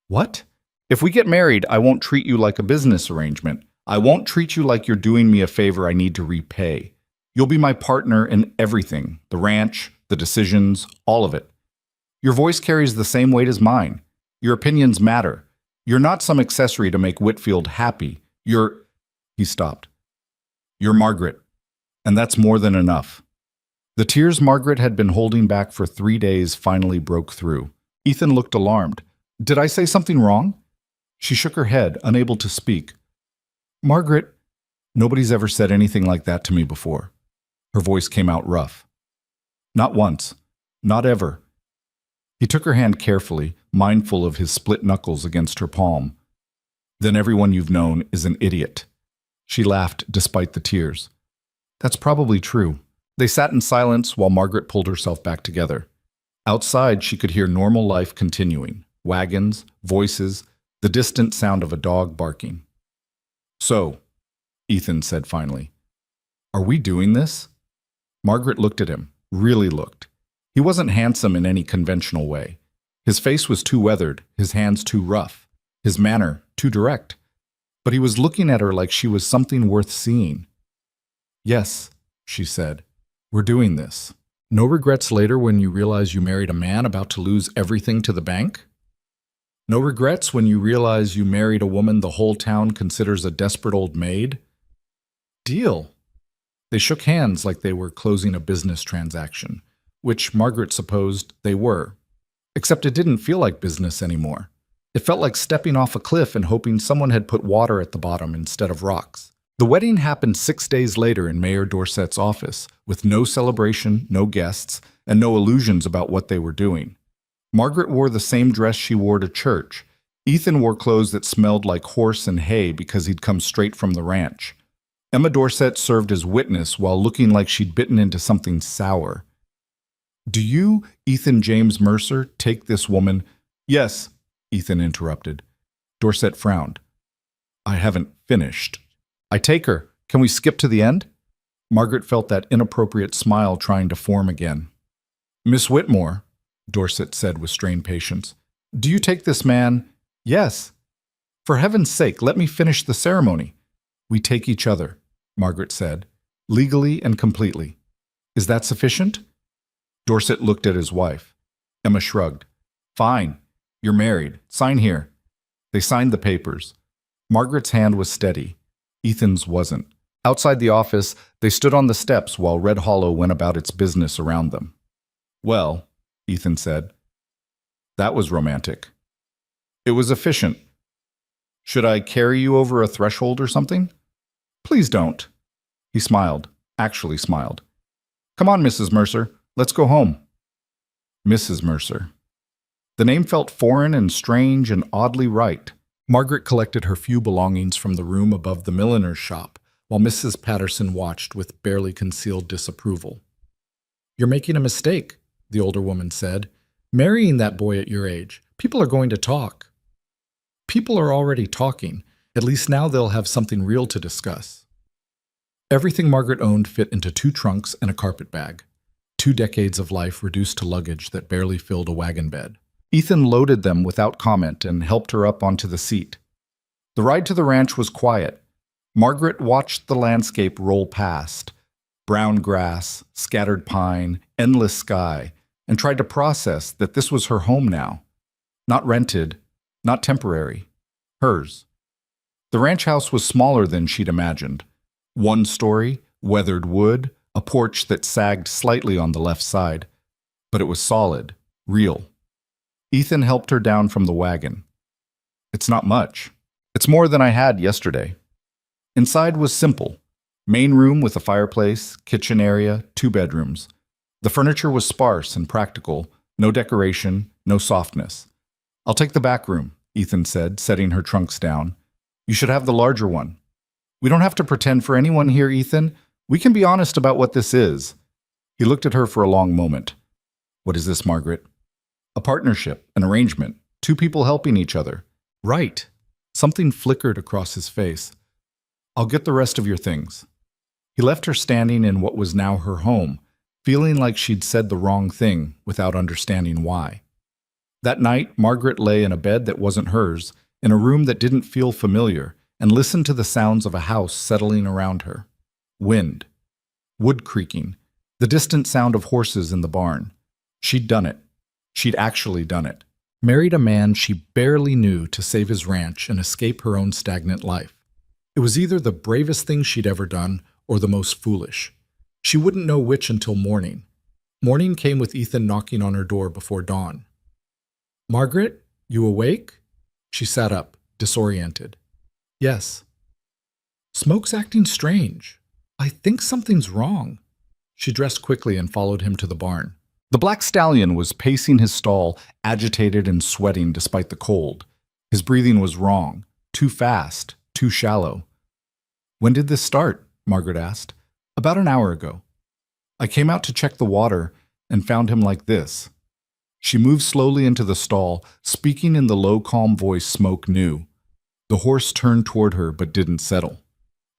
"What?" "If we get married, I won't treat you like a business arrangement. I won't treat you like you're doing me a favor I need to repay. You'll be my partner in everything, the ranch, the decisions, all of it. Your voice carries the same weight as mine. Your opinions matter. You're not some accessory to make Whitfield happy. You're—" He stopped. "You're Margaret, and that's more than enough." The tears Margaret had been holding back for 3 days finally broke through. Ethan looked alarmed. "Did I say something wrong?" She shook her head, unable to speak. "Margaret, nobody's ever said anything like that to me before." Her voice came out rough. "Not once. Not ever." He took her hand carefully, mindful of his split knuckles against her palm. "Then everyone you've known is an idiot." She laughed despite the tears. "That's probably true." They sat in silence while Margaret pulled herself back together. Outside, she could hear normal life continuing. Wagons, voices, the distant sound of a dog barking. "So," Ethan said finally, "are we doing this?" Margaret looked at him, really looked. He wasn't handsome in any conventional way. His face was too weathered, his hands too rough, his manner too direct. But he was looking at her like she was something worth seeing. "Yes," she said, "we're doing this. No regrets later when you realize you married a man about to lose everything to the bank? No regrets when you realize you married a woman the whole town considers a desperate old maid? Deal." They shook hands like they were closing a business transaction, which Margaret supposed they were. Except it didn't feel like business anymore. It felt like stepping off a cliff and hoping someone had put water at the bottom instead of rocks. The wedding happened 6 days later in Mayor Dorset's office, with no celebration, no guests, and no illusions about what they were doing. Margaret wore the same dress she wore to church. Ethan wore clothes that smelled like horse and hay because he'd come straight from the ranch. Emma Dorset served as witness while looking like she'd bitten into something sour. "Do you, Ethan James Mercer, take this woman—" "Yes," Ethan interrupted. Dorset frowned. "I haven't finished." "I take her. Can we skip to the end?" Margaret felt that inappropriate smile trying to form again. "Miss Whitmore," Dorset said with strained patience, "do you take this man—" "Yes." "For heaven's sake, let me finish the ceremony." "We take each other," Margaret said, "legally and completely. Is that sufficient?" Dorset looked at his wife. Emma shrugged. "Fine. You're married. Sign here." They signed the papers. Margaret's hand was steady. Ethan's wasn't. Outside the office, they stood on the steps while Red Hollow went about its business around them. "Well," Ethan said, "that was romantic. It was efficient. Should I carry you over a threshold or something?" "Please don't." He smiled, actually smiled. "Come on, Mrs. Mercer, let's go home." Mrs. Mercer. The name felt foreign and strange and oddly right. Margaret collected her few belongings from the room above the milliner's shop, while Mrs. Patterson watched with barely concealed disapproval. "You're making a mistake," the older woman said. "Marrying that boy at your age. People are going to talk." "People are already talking. At least now they'll have something real to discuss." Everything Margaret owned fit into 2 trunks and a carpet bag. 2 decades of life reduced to luggage that barely filled a wagon bed. Ethan loaded them without comment and helped her up onto the seat. The ride to the ranch was quiet. Margaret watched the landscape roll past. Brown grass, scattered pine, endless sky, and tried to process that this was her home now. Not rented, not temporary. Hers. The ranch house was smaller than she'd imagined. 1 story, weathered wood, a porch that sagged slightly on the left side. But it was solid, real. Ethan helped her down from the wagon. "It's not much. It's more than I had yesterday." Inside was simple. Main room with a fireplace, kitchen area, 2 bedrooms. The furniture was sparse and practical, no decoration, no softness. "I'll take the back room," Ethan said, setting her trunks down. "You should have the larger one." "We don't have to pretend for anyone here, Ethan. We can be honest about what this is." He looked at her for a long moment. "What is this, Margaret?" "A partnership, an arrangement, 2 people helping each other." "Right." Something flickered across his face. "I'll get the rest of your things." He left her standing in what was now her home, feeling like she'd said the wrong thing without understanding why. That night, Margaret lay in a bed that wasn't hers, in a room that didn't feel familiar, and listened to the sounds of a house settling around her. Wind. Wood creaking. The distant sound of horses in the barn. She'd done it. She'd actually done it. Married a man she barely knew to save his ranch and escape her own stagnant life. It was either the bravest thing she'd ever done or the most foolish. She wouldn't know which until morning. Morning came with Ethan knocking on her door before dawn. "Margaret, you awake?" She sat up, disoriented. "Yes." "Smoke's acting strange. I think something's wrong." She dressed quickly and followed him to the barn. The black stallion was pacing his stall, agitated and sweating despite the cold. His breathing was wrong, too fast, too shallow. "When did this start?" Margaret asked. "About an hour ago. I came out to check the water and found him like this." She moved slowly into the stall, speaking in the low, calm voice Smoke knew. The horse turned toward her but didn't settle.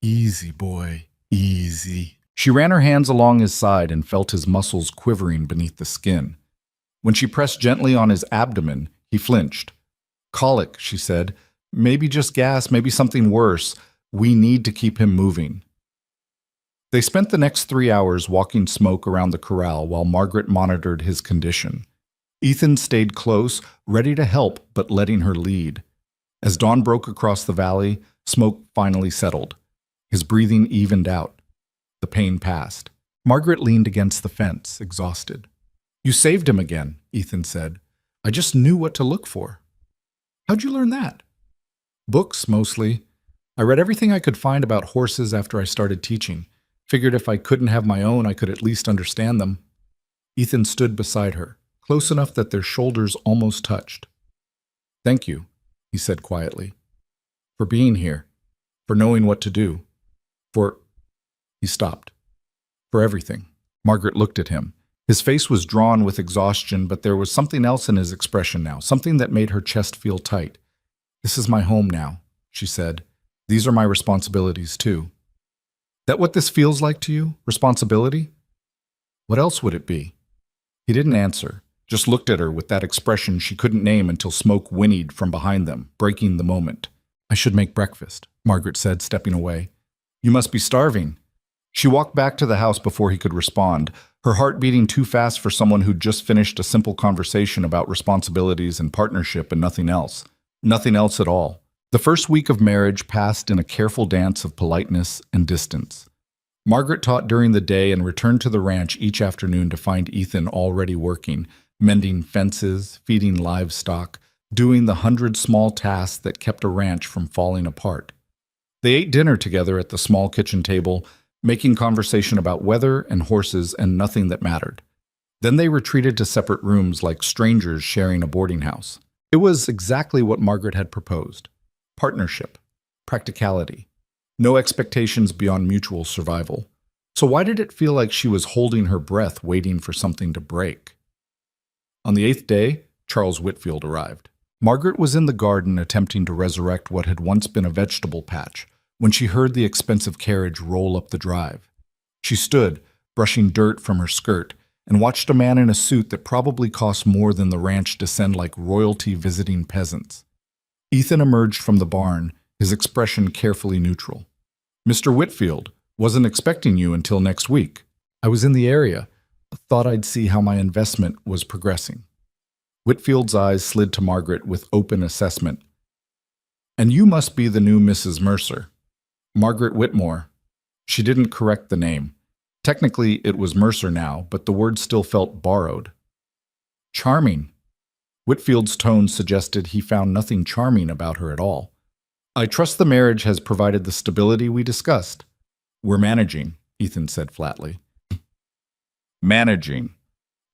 "Easy, boy, easy." She ran her hands along his side and felt his muscles quivering beneath the skin. When she pressed gently on his abdomen, he flinched. "Colic," she said. "Maybe just gas, maybe something worse. We need to keep him moving." They spent the next 3 hours walking Smoke around the corral while Margaret monitored his condition. Ethan stayed close, ready to help, but letting her lead. As dawn broke across the valley, Smoke finally settled. His breathing evened out. The pain passed. Margaret leaned against the fence, exhausted. "You saved him again," Ethan said. "I just knew what to look for." "How'd you learn that?" "Books, mostly. I read everything I could find about horses after I started teaching. Figured if I couldn't have my own, I could at least understand them." Ethan stood beside her, close enough that their shoulders almost touched. "Thank you," he said quietly. "For being here. For knowing what to do. For—" He stopped. "For everything." Margaret looked at him. His face was drawn with exhaustion, but there was something else in his expression now, something that made her chest feel tight. "This is my home now," she said. "These are my responsibilities, too." "That what this feels like to you? Responsibility?" "What else would it be?" He didn't answer, just looked at her with that expression she couldn't name until Smoke whinnied from behind them, breaking the moment. "I should make breakfast," Margaret said, stepping away. "You must be starving." She walked back to the house before he could respond, her heart beating too fast for someone who'd just finished a simple conversation about responsibilities and partnership and nothing else. Nothing else at all. The first week of marriage passed in a careful dance of politeness and distance. Margaret taught during the day and returned to the ranch each afternoon to find Ethan already working, mending fences, feeding livestock, doing the 100 small tasks that kept a ranch from falling apart. They ate dinner together at the small kitchen table, making conversation about weather and horses and nothing that mattered. Then they retreated to separate rooms like strangers sharing a boarding house. It was exactly what Margaret had proposed. Partnership, practicality, no expectations beyond mutual survival. So why did it feel like she was holding her breath waiting for something to break? On the 8th day, Charles Whitfield arrived. Margaret was in the garden attempting to resurrect what had once been a vegetable patch when she heard the expensive carriage roll up the drive. She stood, brushing dirt from her skirt, and watched a man in a suit that probably cost more than the ranch descend like royalty visiting peasants. Ethan emerged from the barn, his expression carefully neutral. "Mr. Whitfield, wasn't expecting you until next week. I was in the area. Thought I'd see how my investment was progressing." Whitfield's eyes slid to Margaret with open assessment. "And you must be the new Mrs. Mercer." Margaret Whitmore. She didn't correct the name. Technically, it was Mercer now, but the word still felt borrowed. "Charming." Whitfield's tone suggested he found nothing charming about her at all. "I trust the marriage has provided the stability we discussed." "We're managing," Ethan said flatly. "Managing."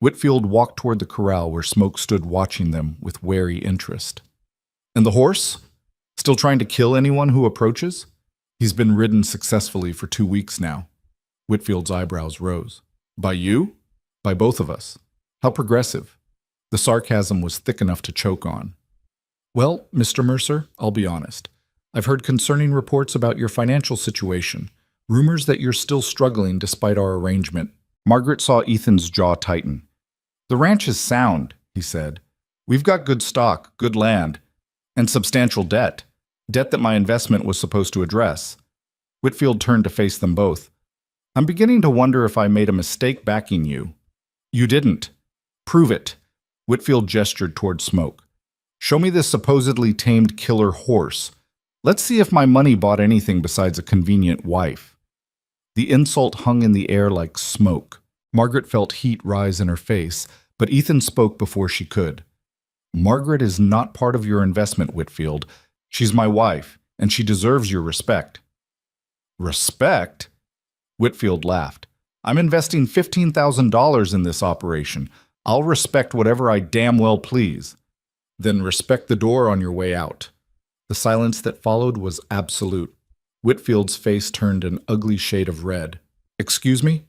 Whitfield walked toward the corral where Smoke stood watching them with wary interest. "And the horse? Still trying to kill anyone who approaches?" "He's been ridden successfully for 2 weeks now." Whitfield's eyebrows rose. "By you?" "By both of us." "How progressive." The sarcasm was thick enough to choke on. "Well, Mr. Mercer, I'll be honest. I've heard concerning reports about your financial situation, rumors that you're still struggling despite our arrangement." Margaret saw Ethan's jaw tighten. "The ranch is sound," he said. "We've got good stock, good land, and substantial debt. Debt that my investment was supposed to address." Whitfield turned to face them both. "I'm beginning to wonder if I made a mistake backing you." "You didn't. Prove it." Whitfield gestured toward Smoke. "Show me this supposedly tamed killer horse. Let's see if my money bought anything besides a convenient wife." The insult hung in the air like smoke. Margaret felt heat rise in her face, but Ethan spoke before she could. "Margaret is not part of your investment, Whitfield. She's my wife, and she deserves your respect." "Respect?" Whitfield laughed. "I'm investing $15,000 in this operation. I'll respect whatever I damn well please." "Then respect the door on your way out." The silence that followed was absolute. Whitfield's face turned an ugly shade of red. "Excuse me?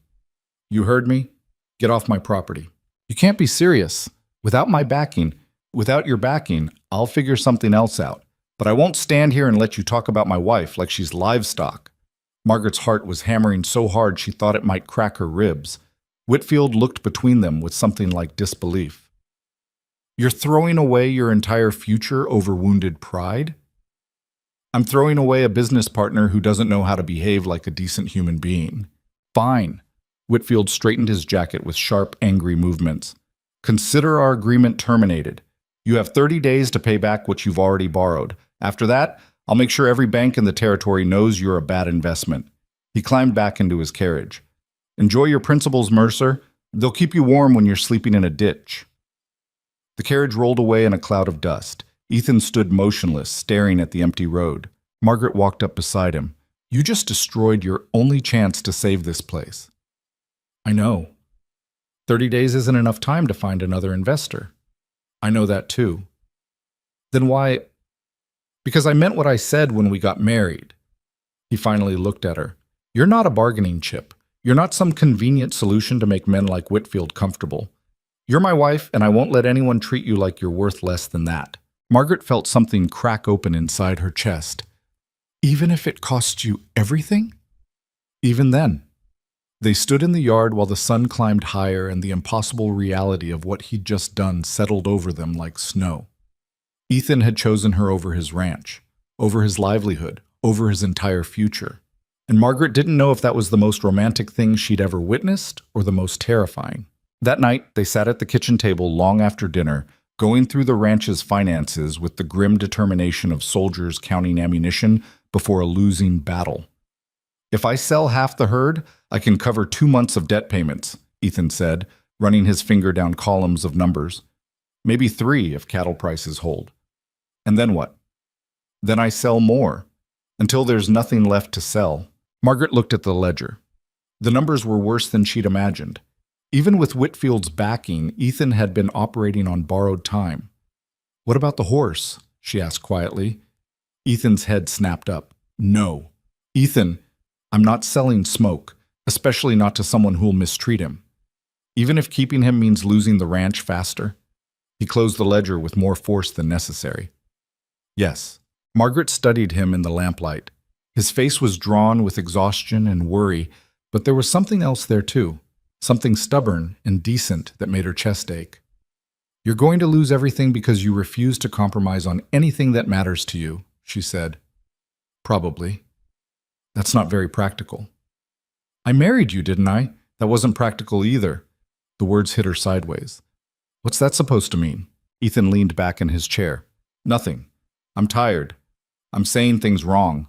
You heard me? Get off my property." "You can't be serious. Without your backing, I'll figure something else out. But I won't stand here and let you talk about my wife like she's livestock." Margaret's heart was hammering so hard she thought it might crack her ribs. Whitfield looked between them with something like disbelief. "You're throwing away your entire future over wounded pride?" "I'm throwing away a business partner who doesn't know how to behave like a decent human being." "Fine." Whitfield straightened his jacket with sharp, angry movements. "Consider our agreement terminated. You have 30 days to pay back what you've already borrowed. After that, I'll make sure every bank in the territory knows you're a bad investment." He climbed back into his carriage. "Enjoy your principles, Mercer. They'll keep you warm when you're sleeping in a ditch." The carriage rolled away in a cloud of dust. Ethan stood motionless, staring at the empty road. Margaret walked up beside him. "You just destroyed your only chance to save this place." "I know. 30 days isn't enough time to find another investor." "I know that too." "Then why—" "Because I meant what I said when we got married." He finally looked at her. "You're not a bargaining chip. You're not some convenient solution to make men like Whitfield comfortable. You're my wife, and I won't let anyone treat you like you're worth less than that." Margaret felt something crack open inside her chest. "Even if it costs you everything?" "Even then." They stood in the yard while the sun climbed higher and the impossible reality of what he'd just done settled over them like snow. Ethan had chosen her over his ranch, over his livelihood, over his entire future. And Margaret didn't know if that was the most romantic thing she'd ever witnessed or the most terrifying. That night, they sat at the kitchen table long after dinner, going through the ranch's finances with the grim determination of soldiers counting ammunition before a losing battle. "If I sell half the herd, I can cover 2 months of debt payments," Ethan said, running his finger down columns of numbers. "Maybe 3 if cattle prices hold." "And then what?" "Then I sell more, until there's nothing left to sell." Margaret looked at the ledger. The numbers were worse than she'd imagined. Even with Whitfield's backing, Ethan had been operating on borrowed time. "What about the horse?" she asked quietly. Ethan's head snapped up. "No. Ethan, I'm not selling smoke, especially not to someone who'll mistreat him. Even if keeping him means losing the ranch faster." He closed the ledger with more force than necessary. "Yes." Margaret studied him in the lamplight. His face was drawn with exhaustion and worry, but there was something else there too, something stubborn and decent that made her chest ache. "You're going to lose everything because you refuse to compromise on anything that matters to you," she said. "Probably. That's not very practical." "I married you, didn't I? That wasn't practical either." The words hit her sideways. "What's that supposed to mean?" Ethan leaned back in his chair. "Nothing. I'm tired. I'm saying things wrong."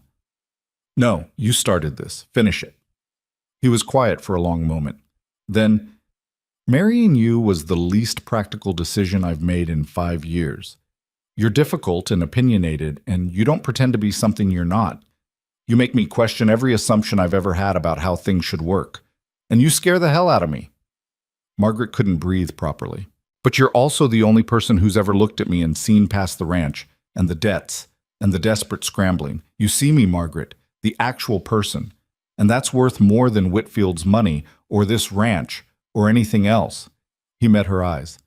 "No, you started this. Finish it." He was quiet for a long moment. Then, "Marrying you was the least practical decision I've made in 5 years. You're difficult and opinionated, and you don't pretend to be something you're not. You make me question every assumption I've ever had about how things should work. And you scare the hell out of me." Margaret couldn't breathe properly. "But you're also the only person who's ever looked at me and seen past the ranch, and the debts, and the desperate scrambling. You see me, Margaret, the actual person. And that's worth more than Whitfield's money, or this ranch, or anything else." He met her eyes.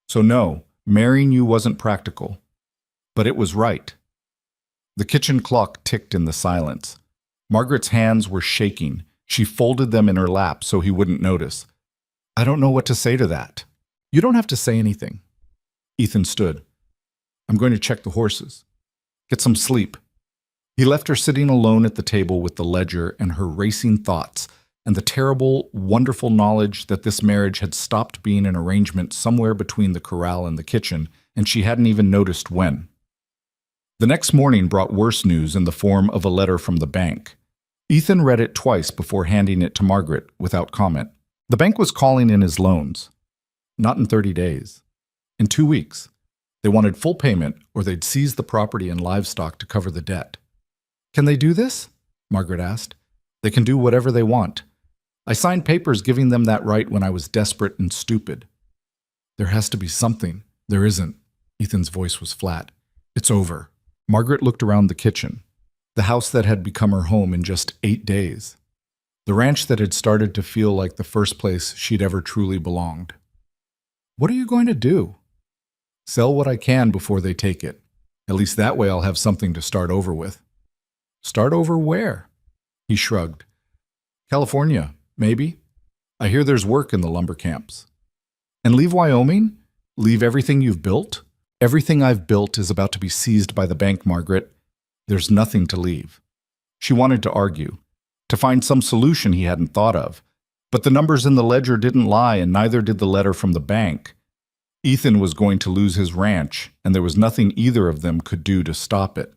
"So no, marrying you wasn't practical. But it was right." The kitchen clock ticked in the silence. Margaret's hands were shaking. She folded them in her lap so he wouldn't notice. "I don't know what to say to that." "You don't have to say anything." Ethan stood. "I'm going to check the horses. Get some sleep." He left her sitting alone at the table with the ledger and her racing thoughts, and the terrible, wonderful knowledge that this marriage had stopped being an arrangement somewhere between the corral and the kitchen, and she hadn't even noticed when. The next morning brought worse news in the form of a letter from the bank. Ethan read it twice before handing it to Margaret without comment. The bank was calling in his loans. Not in 30 days. In 2 weeks. They wanted full payment, or they'd seize the property and livestock to cover the debt. "Can they do this?" Margaret asked. "They can do whatever they want. I signed papers giving them that right when I was desperate and stupid." "There has to be something." "There isn't." Ethan's voice was flat. "It's over." Margaret looked around the kitchen, the house that had become her home in just 8 days, the ranch that had started to feel like the first place she'd ever truly belonged. "What are you going to do?" "Sell what I can before they take it. At least that way I'll have something to start over with." "Start over where?" He shrugged. "California, maybe. I hear there's work in the lumber camps." "And leave Wyoming? Leave everything you've built?" "Everything I've built is about to be seized by the bank, Margaret. There's nothing to leave." She wanted to argue, to find some solution he hadn't thought of, but the numbers in the ledger didn't lie, and neither did the letter from the bank. Ethan was going to lose his ranch, and there was nothing either of them could do to stop it.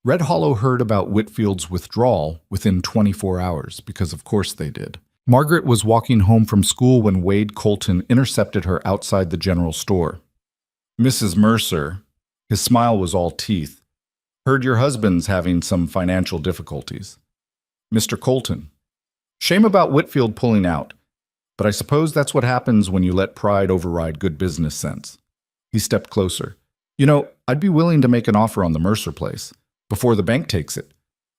Red Hollow heard about Whitfield's withdrawal within 24 hours, because of course they did. Margaret was walking home from school when Wade Colton intercepted her outside the general store. "Mrs. Mercer," his smile was all teeth, "heard your husband's having some financial difficulties." "Mr. Colton." "Shame about Whitfield pulling out, but I suppose that's what happens when you let pride override good business sense." He stepped closer. "You know, I'd be willing to make an offer on the Mercer place, before the bank takes it.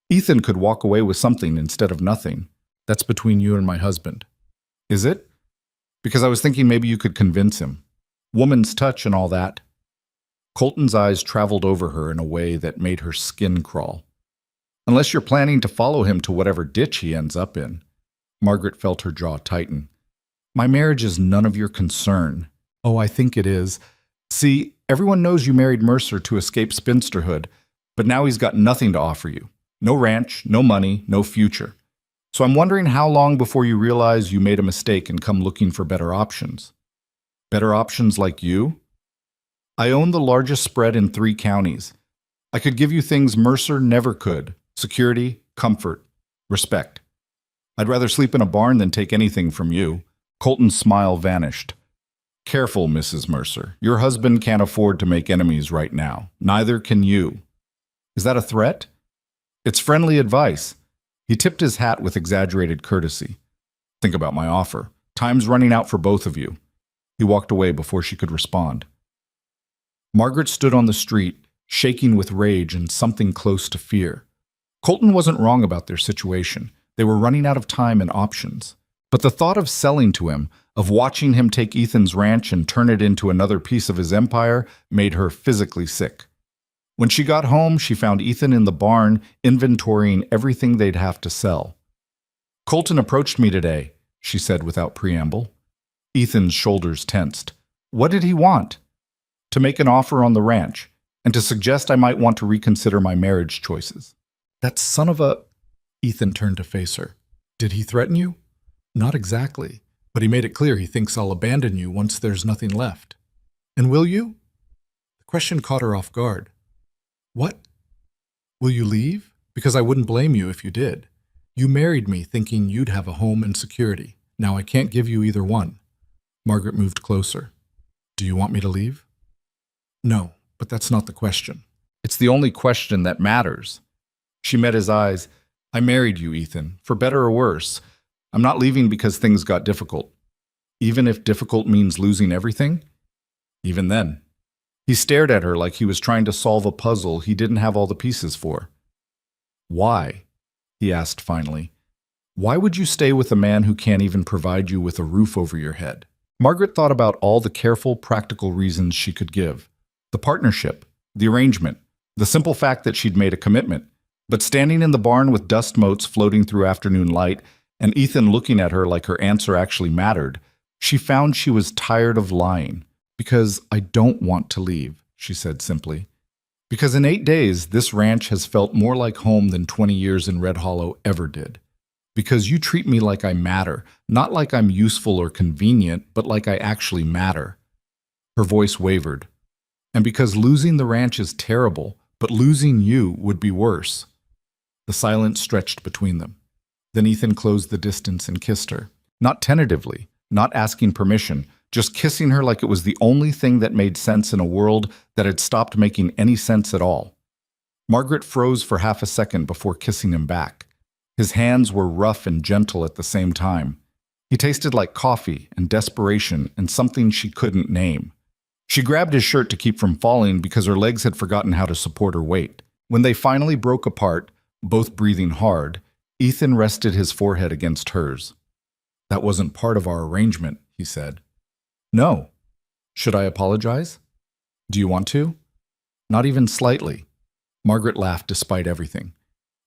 Ethan could walk away with something instead of nothing. That's between you and my husband." "Is it? Because I was thinking maybe you could convince him. Woman's touch and all that." Colton's eyes traveled over her in a way that made her skin crawl. "Unless you're planning to follow him to whatever ditch he ends up in." Margaret felt her jaw tighten. "My marriage is none of your concern." "Oh, I think it is. See, everyone knows you married Mercer to escape spinsterhood, but now he's got nothing to offer you. No ranch, no money, no future. So I'm wondering how long before you realize you made a mistake and come looking for better options." "Better options like you?" "I own the largest spread in 3 counties. I could give you things Mercer never could: security, comfort, respect. I'd rather sleep in a barn than take anything from you." Colton's smile vanished. "Careful, Mrs. Mercer. Your husband can't afford to make enemies right now. Neither can you." "Is that a threat?" "It's friendly advice." He tipped his hat with exaggerated courtesy. "Think about my offer. Time's running out for both of you." He walked away before she could respond. Margaret stood on the street, shaking with rage and something close to fear. Colton wasn't wrong about their situation. They were running out of time and options. But the thought of selling to him, of watching him take Ethan's ranch and turn it into another piece of his empire, made her physically sick. When she got home, she found Ethan in the barn, inventorying everything they'd have to sell. "Colton approached me today," she said without preamble. Ethan's shoulders tensed. What did he want? To make an offer on the ranch, and to suggest I might want to reconsider my marriage choices. That son of a... Ethan turned to face her. Did he threaten you? Not exactly, but he made it clear he thinks I'll abandon you once there's nothing left. And will you? The question caught her off guard. What? Will you leave? Because I wouldn't blame you if you did. You married me thinking you'd have a home and security. Now I can't give you either one. Margaret moved closer. Do you want me to leave? No, but that's not the question. It's the only question that matters. She met his eyes. I married you, Ethan, for better or worse. I'm not leaving because things got difficult. Even if difficult means losing everything? Even then. He stared at her like he was trying to solve a puzzle he didn't have all the pieces for. Why? He asked finally. Why would you stay with a man who can't even provide you with a roof over your head? Margaret thought about all the careful, practical reasons she could give. The partnership, the arrangement, the simple fact that she'd made a commitment. But standing in the barn with dust motes floating through afternoon light, and Ethan looking at her like her answer actually mattered, she found she was tired of lying. Because I don't want to leave, she said simply. Because in 8 days, this ranch has felt more like home than 20 years in Red Hollow ever did. Because you treat me like I matter, not like I'm useful or convenient, but like I actually matter. Her voice wavered. And because losing the ranch is terrible, but losing you would be worse. The silence stretched between them. Then Ethan closed the distance and kissed her. Not tentatively, not asking permission, just kissing her like it was the only thing that made sense in a world that had stopped making any sense at all. Margaret froze for half a second before kissing him back. His hands were rough and gentle at the same time. He tasted like coffee and desperation and something she couldn't name. She grabbed his shirt to keep from falling because her legs had forgotten how to support her weight. When they finally broke apart, both breathing hard, Ethan rested his forehead against hers. That wasn't part of our arrangement, he said. No. Should I apologize? Do you want to? Not even slightly. Margaret laughed despite everything.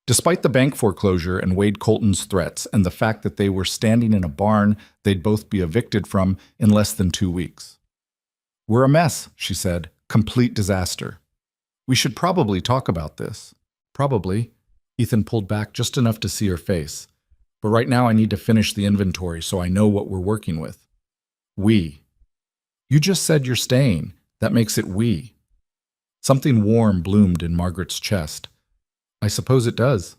Despite the bank foreclosure and Wade Colton's threats and the fact that they were standing in a barn they'd both be evicted from in less than 2 weeks. We're a mess, she said. Complete disaster. We should probably talk about this. Probably. Ethan pulled back just enough to see her face. But right now I need to finish the inventory so I know what we're working with. We. You just said you're staying. That makes it we. Something warm bloomed in Margaret's chest. I suppose it does.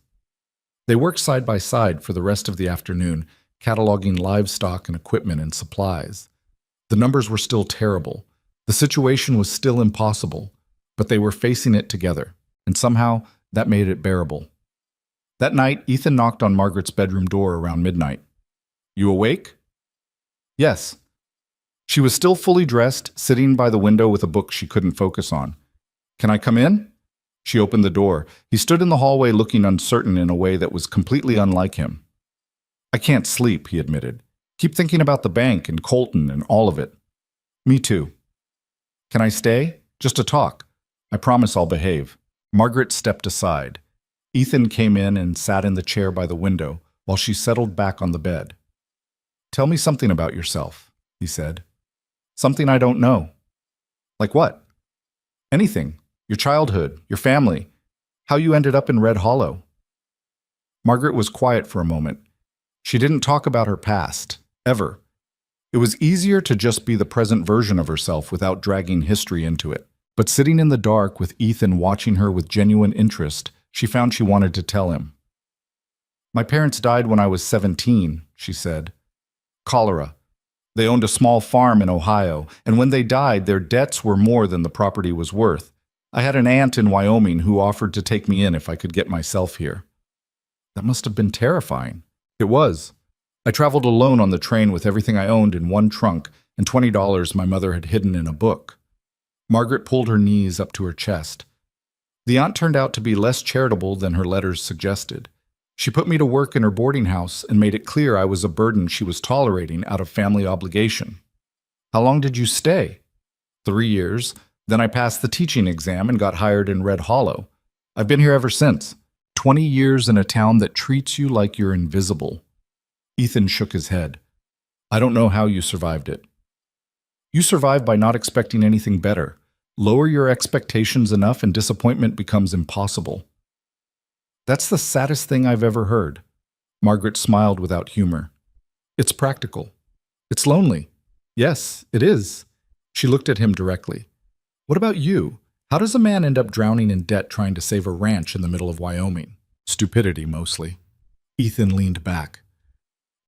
They worked side by side for the rest of the afternoon, cataloging livestock and equipment and supplies. The numbers were still terrible. The situation was still impossible, but they were facing it together, and somehow that made it bearable. That night, Ethan knocked on Margaret's bedroom door around midnight. You awake? Yes. She was still fully dressed, sitting by the window with a book she couldn't focus on. Can I come in? She opened the door. He stood in the hallway looking uncertain in a way that was completely unlike him. I can't sleep, he admitted. Keep thinking about the bank and Colton and all of it. Me too. Can I stay? Just to talk. I promise I'll behave. Margaret stepped aside. Ethan came in and sat in the chair by the window while she settled back on the bed. Tell me something about yourself, he said. Something I don't know. Like what? Anything. Your childhood, your family, how you ended up in Red Hollow. Margaret was quiet for a moment. She didn't talk about her past, ever. It was easier to just be the present version of herself without dragging history into it. But sitting in the dark with Ethan watching her with genuine interest, she found she wanted to tell him. My parents died when I was 17, she said. Cholera. They owned a small farm in Ohio, and when they died, their debts were more than the property was worth. I had an aunt in Wyoming who offered to take me in if I could get myself here. That must have been terrifying. It was. I traveled alone on the train with everything I owned in one trunk and $20 my mother had hidden in a book. Margaret pulled her knees up to her chest. The aunt turned out to be less charitable than her letters suggested. She put me to work in her boarding house and made it clear I was a burden she was tolerating out of family obligation. How long did you stay? 3 years. Then I passed the teaching exam and got hired in Red Hollow. I've been here ever since. 20 years in a town that treats you like you're invisible. Ethan shook his head. I don't know how you survived it. You survive by not expecting anything better. Lower your expectations enough and disappointment becomes impossible. That's the saddest thing I've ever heard. Margaret smiled without humor. It's practical. It's lonely. Yes, it is. She looked at him directly. What about you? How does a man end up drowning in debt trying to save a ranch in the middle of Wyoming? Stupidity, mostly. Ethan leaned back.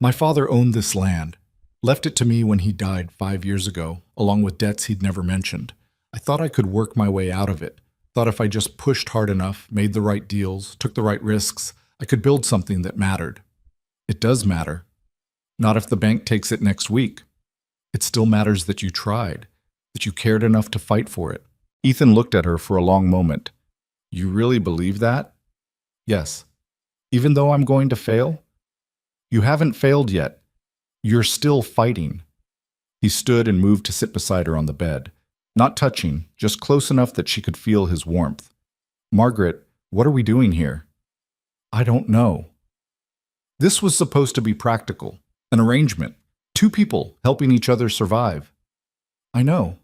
My father owned this land. Left it to me when he died 5 years ago, along with debts he'd never mentioned. I thought I could work my way out of it. Thought if I just pushed hard enough, made the right deals, took the right risks, I could build something that mattered. It does matter. Not if the bank takes it next week. It still matters that you tried, that you cared enough to fight for it. Ethan looked at her for a long moment. You really believe that? Yes. Even though I'm going to fail? You haven't failed yet. You're still fighting. He stood and moved to sit beside her on the bed. Not touching, just close enough that she could feel his warmth. Margaret, what are we doing here? I don't know. This was supposed to be practical, an arrangement. 2 people helping each other survive. I know.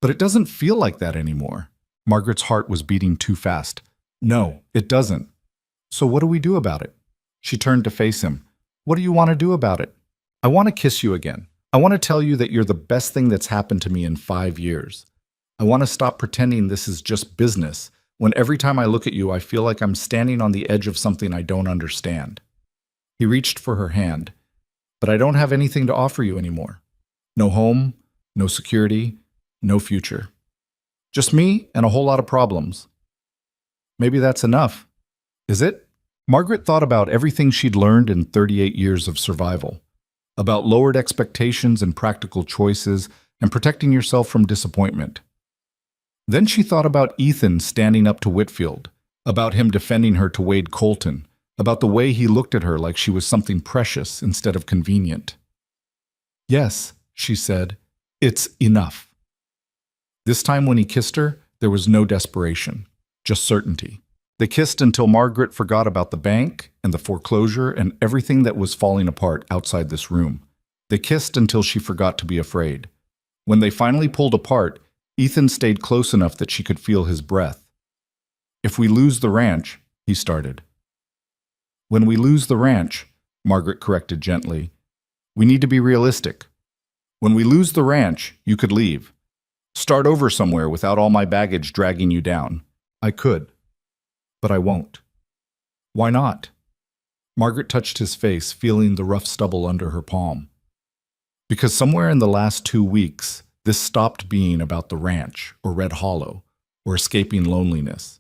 But it doesn't feel like that anymore. Margaret's heart was beating too fast. No, it doesn't. So what do we do about it? She turned to face him. What do you want to do about it? I want to kiss you again. I want to tell you that you're the best thing that's happened to me in 5 years. I want to stop pretending this is just business, when every time I look at you I feel like I'm standing on the edge of something I don't understand. He reached for her hand. But I don't have anything to offer you anymore. No home, no security, no future. Just me and a whole lot of problems. Maybe that's enough. Is it? Margaret thought about everything she'd learned in 38 years of survival. About lowered expectations and practical choices and protecting yourself from disappointment. Then she thought about Ethan standing up to Whitfield, about him defending her to Wade Colton, about the way he looked at her like she was something precious instead of convenient. Yes, she said, it's enough. This time when he kissed her, there was no desperation, just certainty. They kissed until Margaret forgot about the bank and the foreclosure and everything that was falling apart outside this room. They kissed until she forgot to be afraid. When they finally pulled apart, Ethan stayed close enough that she could feel his breath. If we lose the ranch, he started. When we lose the ranch, Margaret corrected gently, we need to be realistic. When we lose the ranch, you could leave. Start over somewhere without all my baggage dragging you down. I could. But I won't. Why not? Margaret touched his face, feeling the rough stubble under her palm. Because somewhere in the last 2 weeks, this stopped being about the ranch, or Red Hollow, or escaping loneliness.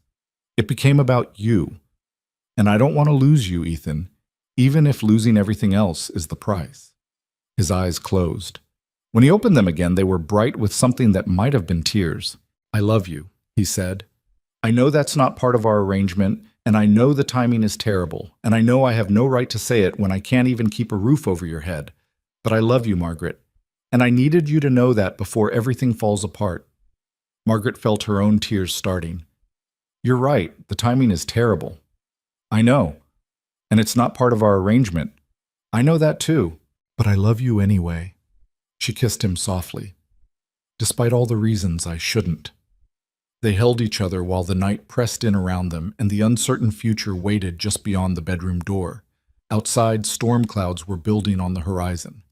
It became about you. And I don't want to lose you, Ethan, even if losing everything else is the price. His eyes closed. When he opened them again, they were bright with something that might have been tears. I love you, he said. I know that's not part of our arrangement, and I know the timing is terrible, and I know I have no right to say it when I can't even keep a roof over your head. But I love you, Margaret, and I needed you to know that before everything falls apart. Margaret felt her own tears starting. You're right, the timing is terrible. I know, and it's not part of our arrangement. I know that too, but I love you anyway. She kissed him softly. Despite all the reasons I shouldn't. They held each other while the night pressed in around them and the uncertain future waited just beyond the bedroom door. Outside, storm clouds were building on the horizon.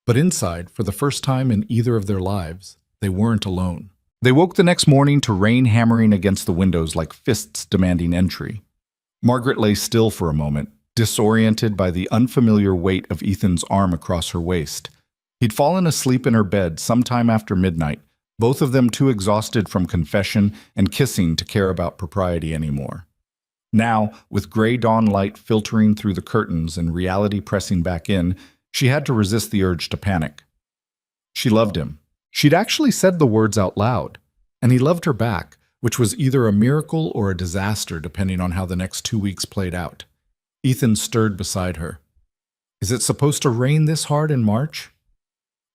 But inside, for the first time in either of their lives, they weren't alone. They woke the next morning to rain hammering against the windows like fists demanding entry. Margaret lay still for a moment, disoriented by the unfamiliar weight of Ethan's arm across her waist. He'd fallen asleep in her bed sometime after midnight, both of them too exhausted from confession and kissing to care about propriety anymore. Now, with gray dawn light filtering through the curtains and reality pressing back in, she had to resist the urge to panic. She loved him. She'd actually said the words out loud, and he loved her back, which was either a miracle or a disaster depending on how the next 2 weeks played out. Ethan stirred beside her. Is it supposed to rain this hard in March?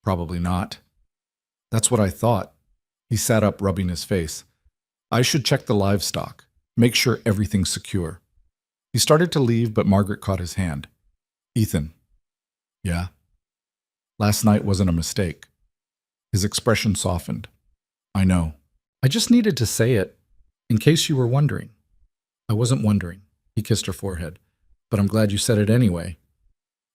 Probably not. That's what I thought. He sat up, rubbing his face. I should check the livestock, make sure everything's secure. He started to leave, but Margaret caught his hand. Ethan. Yeah? Last night wasn't a mistake. His expression softened. I know. I just needed to say it, in case you were wondering. I wasn't wondering. He kissed her forehead. But I'm glad you said it anyway.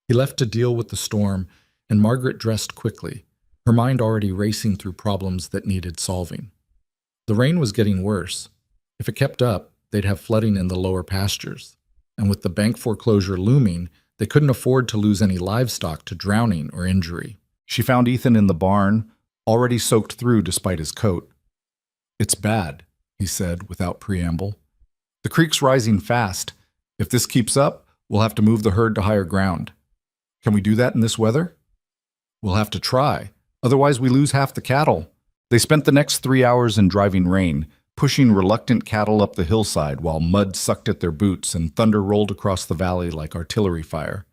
He left to deal with the storm, and Margaret dressed quickly, her mind already racing through problems that needed solving. The rain was getting worse. If it kept up, they'd have flooding in the lower pastures. And with the bank foreclosure looming, they couldn't afford to lose any livestock to drowning or injury. She found Ethan in the barn, already soaked through despite his coat. It's bad, he said without preamble. The creek's rising fast. If this keeps up, we'll have to move the herd to higher ground. Can we do that in this weather? We'll have to try. Otherwise, we lose half the cattle. They spent the next 3 hours in driving rain, pushing reluctant cattle up the hillside while mud sucked at their boots and thunder rolled across the valley like artillery fire.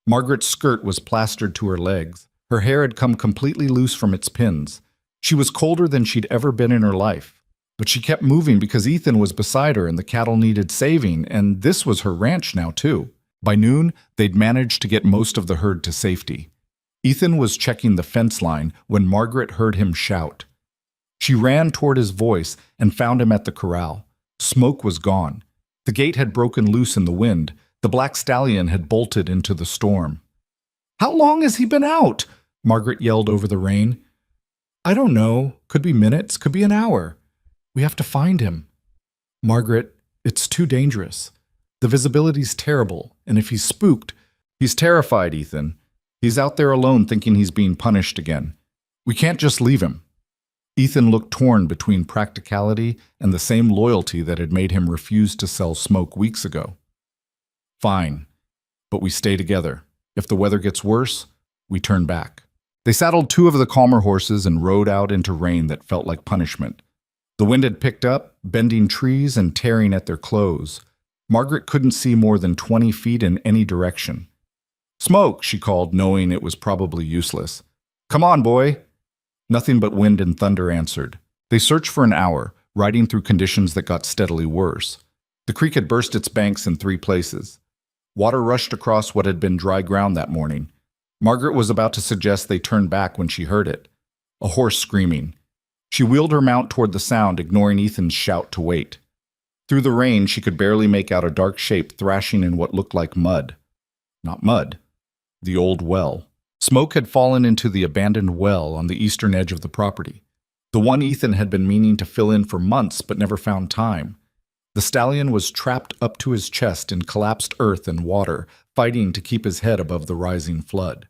Margaret's skirt was plastered to her legs. Her hair had come completely loose from its pins. She was colder than she'd ever been in her life. But she kept moving because Ethan was beside her and the cattle needed saving, and this was her ranch now too. By noon, they'd managed to get most of the herd to safety. Ethan was checking the fence line when Margaret heard him shout. She ran toward his voice and found him at the corral. Smoke was gone. The gate had broken loose in the wind. The black stallion had bolted into the storm. How long has he been out? Margaret yelled over the rain. I don't know. Could be minutes, could be an hour. We have to find him. Margaret, it's too dangerous. The visibility's terrible, and if he's spooked, he's terrified, Ethan. He's out there alone thinking he's being punished again. We can't just leave him. Ethan looked torn between practicality and the same loyalty that had made him refuse to sell Smoke weeks ago. Fine, but we stay together. If the weather gets worse, we turn back. They saddled 2 of the calmer horses and rode out into rain that felt like punishment. The wind had picked up, bending trees and tearing at their clothes. Margaret couldn't see more than 20 feet in any direction. Smoke, she called, knowing it was probably useless. Come on, boy. Nothing but wind and thunder answered. They searched for an hour, riding through conditions that got steadily worse. The creek had burst its banks in 3 places. Water rushed across what had been dry ground that morning. Margaret was about to suggest they turn back when she heard it. A horse screaming. She wheeled her mount toward the sound, ignoring Ethan's shout to wait. Through the rain, she could barely make out a dark shape thrashing in what looked like mud. Not mud. The old well. Smoke had fallen into the abandoned well on the eastern edge of the property. The one Ethan had been meaning to fill in for months but never found time. The stallion was trapped up to his chest in collapsed earth and water, fighting to keep his head above the rising flood.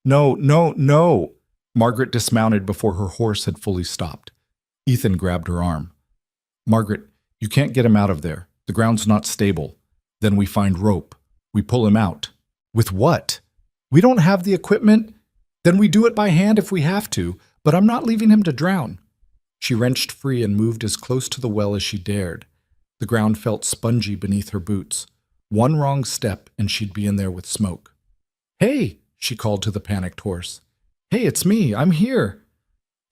No, no, no! Margaret dismounted before her horse had fully stopped. Ethan grabbed her arm. Margaret, you can't get him out of there. The ground's not stable. Then we find rope. We pull him out. With what? We don't have the equipment? Then we do it by hand if we have to, but I'm not leaving him to drown. She wrenched free and moved as close to the well as she dared. The ground felt spongy beneath her boots. One wrong step and she'd be in there with Smoke. Hey, she called to the panicked horse. Hey, it's me. I'm here.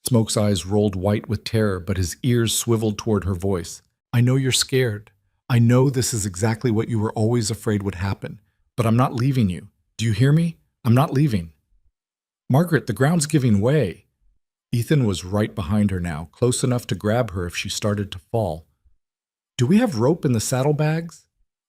Smoke's eyes rolled white with terror, but his ears swiveled toward her voice. I know you're scared. I know this is exactly what you were always afraid would happen, but I'm not leaving you. Do you hear me? I'm not leaving. Margaret, the ground's giving way. Ethan was right behind her now, close enough to grab her if she started to fall. Do we have rope in the saddlebags?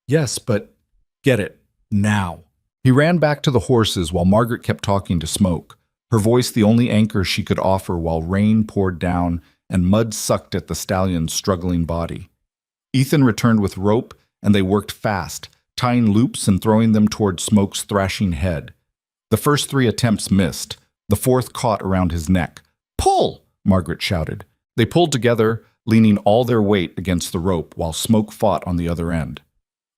Yes, but get it, now. He ran back to the horses while Margaret kept talking to Smoke, her voice the only anchor she could offer while rain poured down and mud sucked at the stallion's struggling body. Ethan returned with rope, and they worked fast, tying loops and throwing them toward Smoke's thrashing head. The first 3 attempts missed. The 4th caught around his neck. Pull! Margaret shouted. They pulled together, leaning all their weight against the rope while Smoke fought on the other end.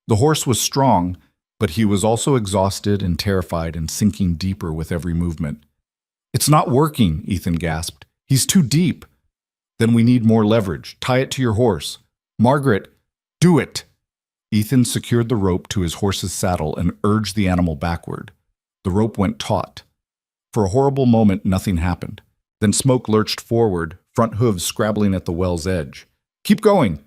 The horse was strong, but he was also exhausted and terrified and sinking deeper with every movement. "It's not working," Ethan gasped. "He's too deep." "Then we need more leverage. Tie it to your horse." "Margaret, do it!" Ethan secured the rope to his horse's saddle and urged the animal backward. The rope went taut. For a horrible moment, nothing happened. Then Smoke lurched forward, front hooves scrabbling at the well's edge. "Keep going!"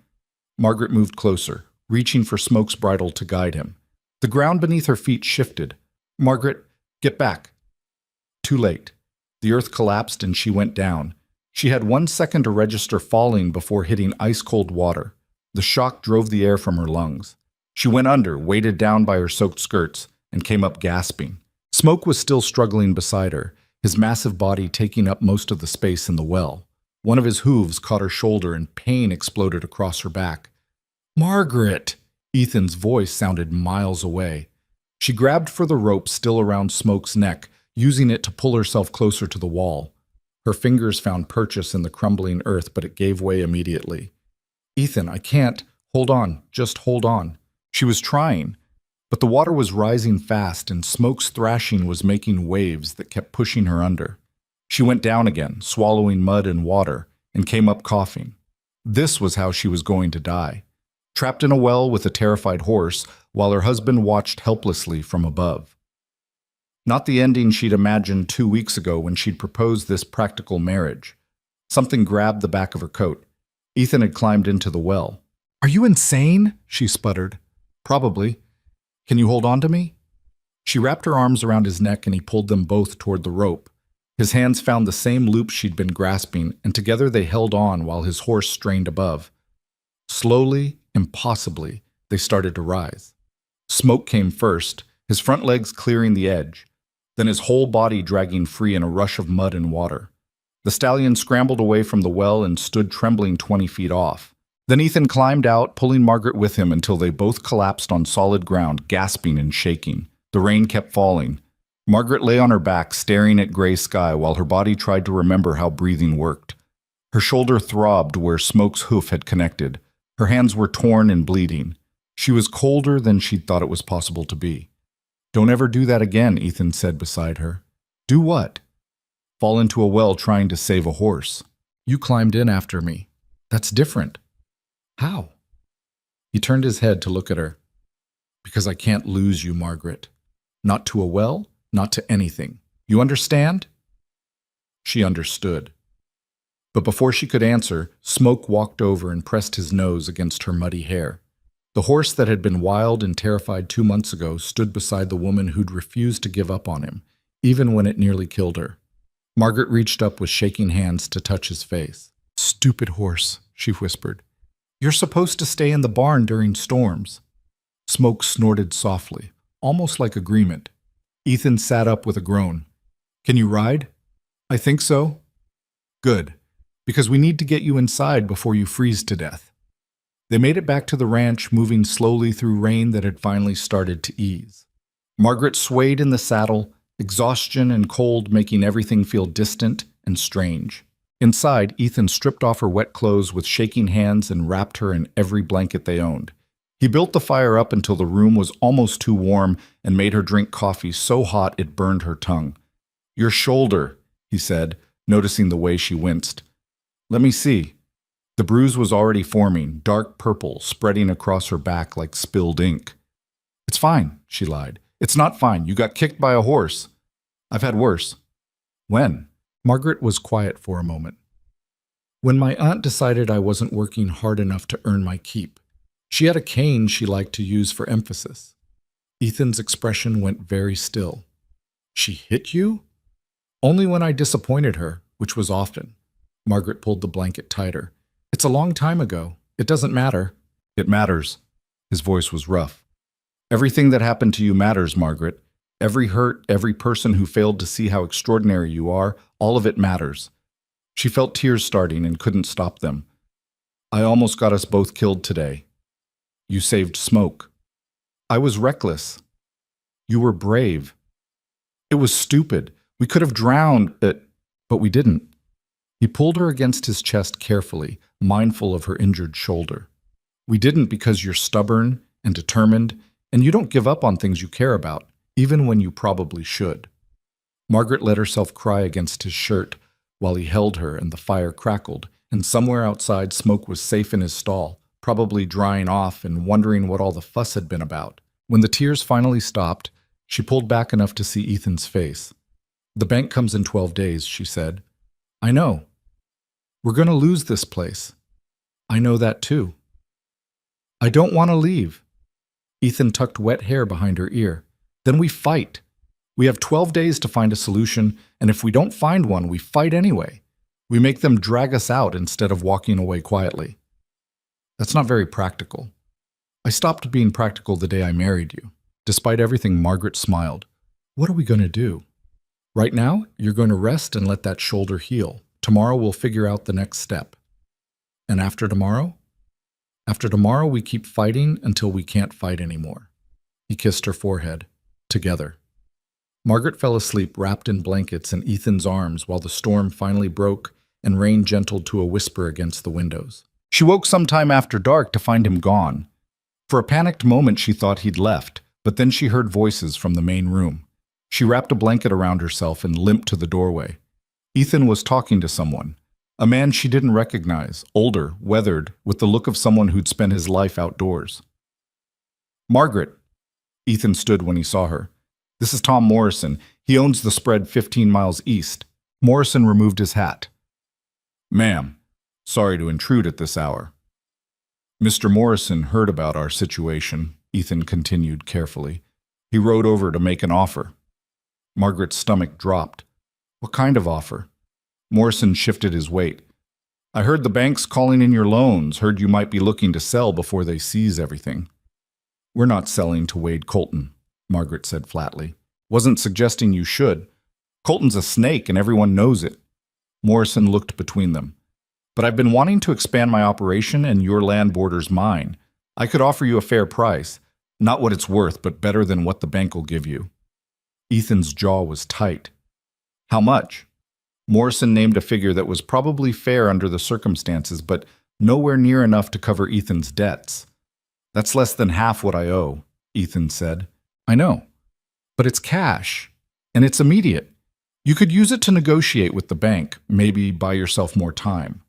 Margaret moved closer, reaching for Smoke's bridle to guide him. The ground beneath her feet shifted. "Margaret, get back!" Too late. The earth collapsed and she went down. She had 1 second to register falling before hitting ice-cold water. The shock drove the air from her lungs. She went under, weighted down by her soaked skirts, and came up gasping. Smoke was still struggling beside her, his massive body taking up most of the space in the well. One of his hooves caught her shoulder and pain exploded across her back. "Margaret!" Ethan's voice sounded miles away. She grabbed for the rope still around Smoke's neck, using it to pull herself closer to the wall. Her fingers found purchase in the crumbling earth, but it gave way immediately. "Ethan, I can't. Hold on. Just hold on." She was trying, but the water was rising fast and Smoke's thrashing was making waves that kept pushing her under. She went down again, swallowing mud and water, and came up coughing. This was how she was going to die. Trapped in a well with a terrified horse, while her husband watched helplessly from above. Not the ending she'd imagined 2 weeks ago when she'd proposed this practical marriage. Something grabbed the back of her coat. Ethan had climbed into the well. "Are you insane?" she sputtered. "Probably. Can you hold on to me?" She wrapped her arms around his neck and he pulled them both toward the rope. His hands found the same loop she'd been grasping, and together they held on while his horse strained above. Slowly, impossibly, they started to rise. Smoke came first, his front legs clearing the edge, then his whole body dragging free in a rush of mud and water. The stallion scrambled away from the well and stood trembling 20 feet off. Then Ethan climbed out, pulling Margaret with him until they both collapsed on solid ground, gasping and shaking. The rain kept falling. Margaret lay on her back, staring at gray sky while her body tried to remember how breathing worked. Her shoulder throbbed where Smoke's hoof had connected. Her hands were torn and bleeding. She was colder than she'd thought it was possible to be. "Don't ever do that again," Ethan said beside her. "Do what?" "Fall into a well trying to save a horse. You climbed in after me. That's different." "How?" He turned his head to look at her. "Because I can't lose you, Margaret. Not to a well, not to anything. You understand?" She understood. But before she could answer, Smoke walked over and pressed his nose against her muddy hair. The horse that had been wild and terrified 2 months ago stood beside the woman who'd refused to give up on him, even when it nearly killed her. Margaret reached up with shaking hands to touch his face. "Stupid horse," she whispered. "You're supposed to stay in the barn during storms." Smoke snorted softly, almost like agreement. Ethan sat up with a groan. "Can you ride?" "I think so." "Good, because we need to get you inside before you freeze to death." They made it back to the ranch, moving slowly through rain that had finally started to ease. Margaret swayed in the saddle, exhaustion and cold making everything feel distant and strange. Inside, Ethan stripped off her wet clothes with shaking hands and wrapped her in every blanket they owned. He built the fire up until the room was almost too warm and made her drink coffee so hot it burned her tongue. "Your shoulder," he said, noticing the way she winced. "Let me see." The bruise was already forming, dark purple, spreading across her back like spilled ink. "It's fine," she lied. "It's not fine. You got kicked by a horse." "I've had worse." "When?" Margaret was quiet for a moment. "When my aunt decided I wasn't working hard enough to earn my keep. She had a cane she liked to use for emphasis." Ethan's expression went very still. "She hit you?" "Only when I disappointed her, which was often." Margaret pulled the blanket tighter. "It's a long time ago. It doesn't matter." "It matters." His voice was rough. "Everything that happened to you matters, Margaret. Every hurt, every person who failed to see how extraordinary you are, all of it matters." She felt tears starting and couldn't stop them. "I almost got us both killed today. You saved Smoke." "I was reckless." "You were brave." "It was stupid. We could have drowned it, but we didn't." He pulled her against his chest carefully, mindful of her injured shoulder. "We didn't because you're stubborn and determined, and you don't give up on things you care about, even when you probably should. Margaret let herself cry against his shirt while he held her and the fire crackled, and somewhere outside Smoke was safe in his stall, probably drying off and wondering what all the fuss had been about. When the tears finally stopped, she pulled back enough to see Ethan's face. "The bank comes in 12 days, she said. "I know. We're going to lose this place. I know that too. I don't want to leave." Ethan tucked wet hair behind her ear. "Then we fight. We have 12 days to find a solution, and if we don't find one, we fight anyway. We make them drag us out instead of walking away quietly." "That's not very practical." "I stopped being practical the day I married you." Despite everything, Margaret smiled. "What are we going to do? Right now, you're going to rest and let that shoulder heal. Tomorrow we'll figure out the next step. And after tomorrow? After tomorrow, we keep fighting until we can't fight anymore." He kissed her forehead. Together. Margaret fell asleep wrapped in blankets in Ethan's arms while the storm finally broke and rain gentled to a whisper against the windows. She woke sometime after dark to find him gone. For a panicked moment she thought he'd left, but then she heard voices from the main room. She wrapped a blanket around herself and limped to the doorway. Ethan was talking to someone, a man she didn't recognize, older, weathered, with the look of someone who'd spent his life outdoors. "Margaret." Ethan stood when he saw her. "This is Tom Morrison. He owns the spread 15 miles east." Morrison removed his hat. "Ma'am, sorry to intrude at this hour." "Mr. Morrison heard about our situation," Ethan continued carefully. "He rode over to make an offer." Margaret's stomach dropped. "What kind of offer?" Morrison shifted his weight. "I heard the bank's calling in your loans, heard you might be looking to sell before they seize everything." "We're not selling to Wade Colton," Margaret said flatly. "Wasn't suggesting you should. Colton's a snake and everyone knows it." Morrison looked between them. "But I've been wanting to expand my operation and your land borders mine. I could offer you a fair price. Not what it's worth, but better than what the bank will give you." Ethan's jaw was tight. "How much?" Morrison named a figure that was probably fair under the circumstances, but nowhere near enough to cover Ethan's debts. "That's less than half what I owe," Ethan said. "I know. But it's cash, and it's immediate. You could use it to negotiate with the bank, maybe buy yourself more time."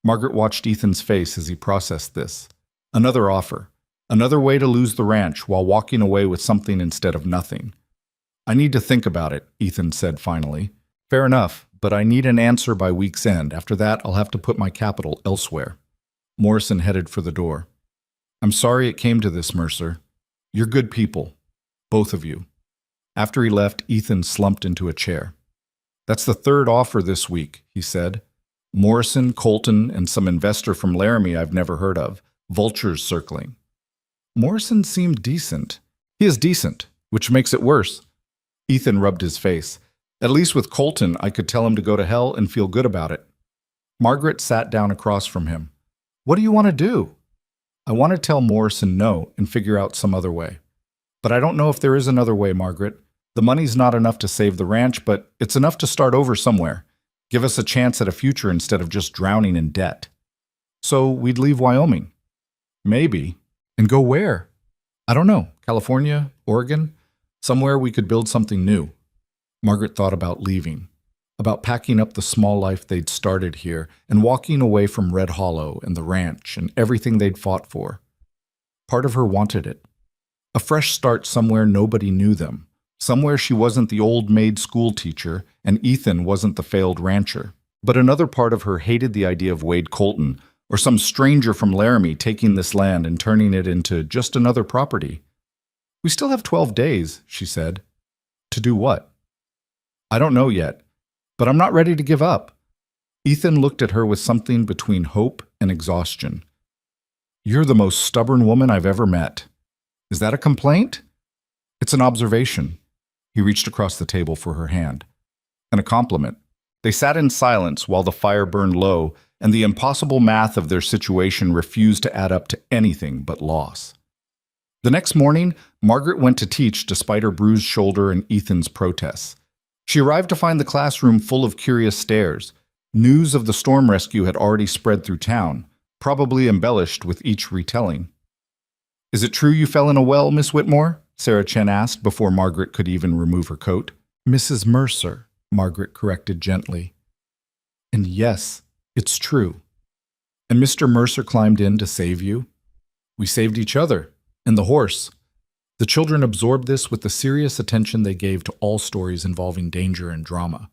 Margaret watched Ethan's face as he processed this. Another offer. Another way to lose the ranch while walking away with something instead of nothing. "I need to think about it," Ethan said finally. "Fair enough, but I need an answer by week's end. After that, I'll have to put my capital elsewhere." Morrison headed for the door. "I'm sorry it came to this, Mercer. You're good people. Both of you." After he left, Ethan slumped into a chair. "That's the third offer this week," he said. "Morrison, Colton, and some investor from Laramie I've never heard of. Vultures circling." Morrison seemed decent. "He is decent, which makes it worse." Ethan rubbed his face. "At least with Colton, I could tell him to go to hell and feel good about it." Margaret sat down across from him. "What do you want to do?" "I want to tell Morrison no and figure out some other way. But I don't know if there is another way, Margaret. The money's not enough to save the ranch, but it's enough to start over somewhere. Give us a chance at a future instead of just drowning in debt." "So we'd leave Wyoming?" "Maybe. And go where?" "I don't know. California? Oregon? Somewhere we could build something new." Margaret thought about leaving, about packing up the small life they'd started here and walking away from Red Hollow and the ranch and everything they'd fought for. Part of her wanted it. A fresh start somewhere nobody knew them, somewhere she wasn't the old maid school teacher and Ethan wasn't the failed rancher. But another part of her hated the idea of Wade Colton or some stranger from Laramie taking this land and turning it into just another property. "We still have 12 days, she said. "To do what?" "I don't know yet, but I'm not ready to give up." Ethan looked at her with something between hope and exhaustion. "You're the most stubborn woman I've ever met." "Is that a complaint?" "It's an observation." He reached across the table for her hand. "And a compliment." They sat in silence while the fire burned low, and the impossible math of their situation refused to add up to anything but loss. The next morning, Margaret went to teach despite her bruised shoulder and Ethan's protests. She arrived to find the classroom full of curious stares. News of the storm rescue had already spread through town, probably embellished with each retelling. Is it true you fell in a well, Miss Whitmore? Sarah Chen asked before Margaret could even remove her coat. Mrs. Mercer, Margaret corrected gently. And yes, it's true. And Mr. Mercer climbed in to save you? We saved each other, and the horse. The children absorbed this with the serious attention they gave to all stories involving danger and drama.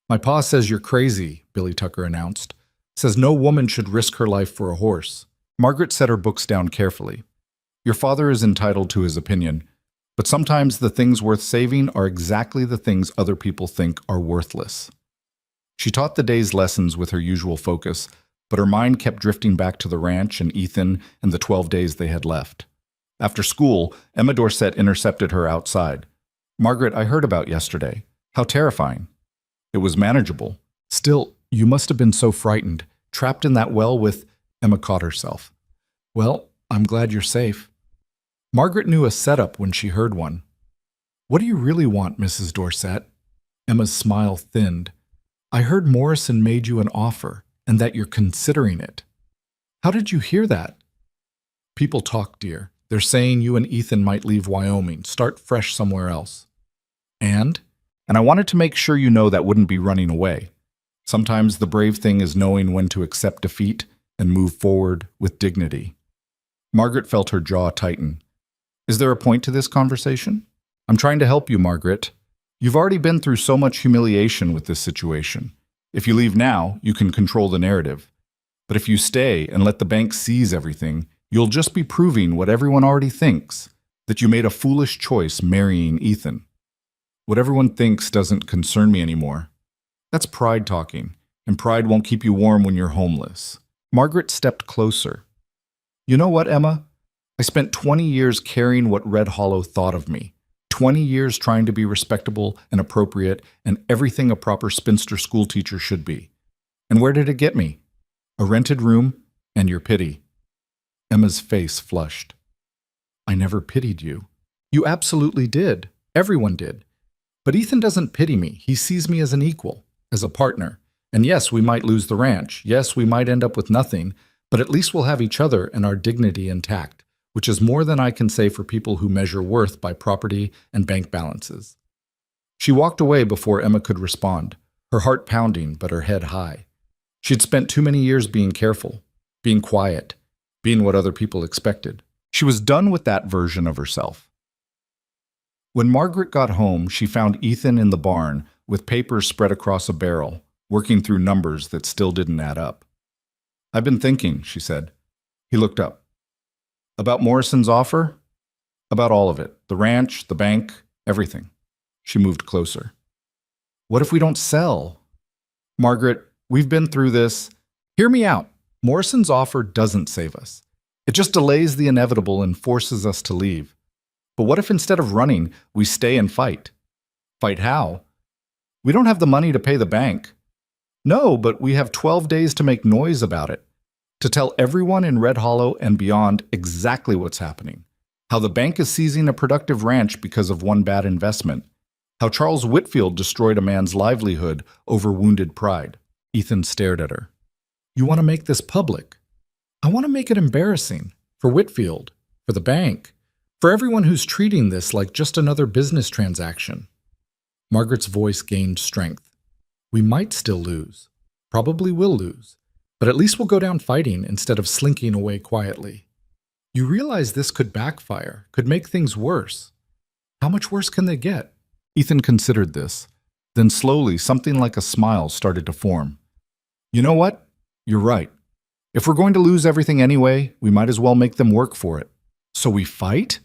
My pa says you're crazy, Billy Tucker announced. Says no woman should risk her life for a horse. Margaret set her books down carefully. Your father is entitled to his opinion, but sometimes the things worth saving are exactly the things other people think are worthless. She taught the day's lessons with her usual focus, but her mind kept drifting back to the ranch and Ethan and the 12 days they had left. After school, Emma Dorset intercepted her outside. Margaret, I heard about yesterday. How terrifying. It was manageable. Still, you must have been so frightened, trapped in that well with... Emma caught herself. Well, I'm glad you're safe. Margaret knew a setup when she heard one. What do you really want, Mrs. Dorset? Emma's smile thinned. I heard Morrison made you an offer, and that you're considering it. How did you hear that? People talk, dear. They're saying you and Ethan might leave Wyoming, start fresh somewhere else. And I wanted to make sure you know that wouldn't be running away. Sometimes the brave thing is knowing when to accept defeat and move forward with dignity. Margaret felt her jaw tighten. Is there a point to this conversation? I'm trying to help you, Margaret. You've already been through so much humiliation with this situation. If you leave now, you can control the narrative. But if you stay and let the bank seize everything, you'll just be proving what everyone already thinks, that you made a foolish choice marrying Ethan. What everyone thinks doesn't concern me anymore. That's pride talking, and pride won't keep you warm when you're homeless. Margaret stepped closer. You know what, Emma? I spent 20 years caring what Red Hollow thought of me. 20 years trying to be respectable and appropriate and everything a proper spinster schoolteacher should be. And where did it get me? A rented room and your pity. Emma's face flushed. I never pitied you. You absolutely did. Everyone did. But Ethan doesn't pity me. He sees me as an equal, as a partner. And yes, we might lose the ranch. Yes, we might end up with nothing, but at least we'll have each other and our dignity intact, which is more than I can say for people who measure worth by property and bank balances. She walked away before Emma could respond, her heart pounding but her head high. She'd spent too many years being careful, being quiet, being what other people expected. She was done with that version of herself. When Margaret got home, she found Ethan in the barn with papers spread across a barrel, working through numbers that still didn't add up. I've been thinking, she said. He looked up. About Morrison's offer? About all of it. The ranch, the bank, everything. She moved closer. What if we don't sell? Margaret, we've been through this. Hear me out. Morrison's offer doesn't save us. It just delays the inevitable and forces us to leave. But what if instead of running, we stay and fight? Fight how? We don't have the money to pay the bank. No, but we have 12 days to make noise about it. To tell everyone in Red Hollow and beyond exactly what's happening. How the bank is seizing a productive ranch because of one bad investment. How Charles Whitfield destroyed a man's livelihood over wounded pride. Ethan stared at her. You want to make this public? I want to make it embarrassing. For Whitfield. For the bank. For everyone who's treating this like just another business transaction. Margaret's voice gained strength. We might still lose. Probably will lose. But at least we'll go down fighting instead of slinking away quietly. You realize this could backfire, could make things worse. How much worse can they get? Ethan considered this. Then slowly, something like a smile started to form. You know what? You're right. If we're going to lose everything anyway, we might as well make them work for it. So we fight?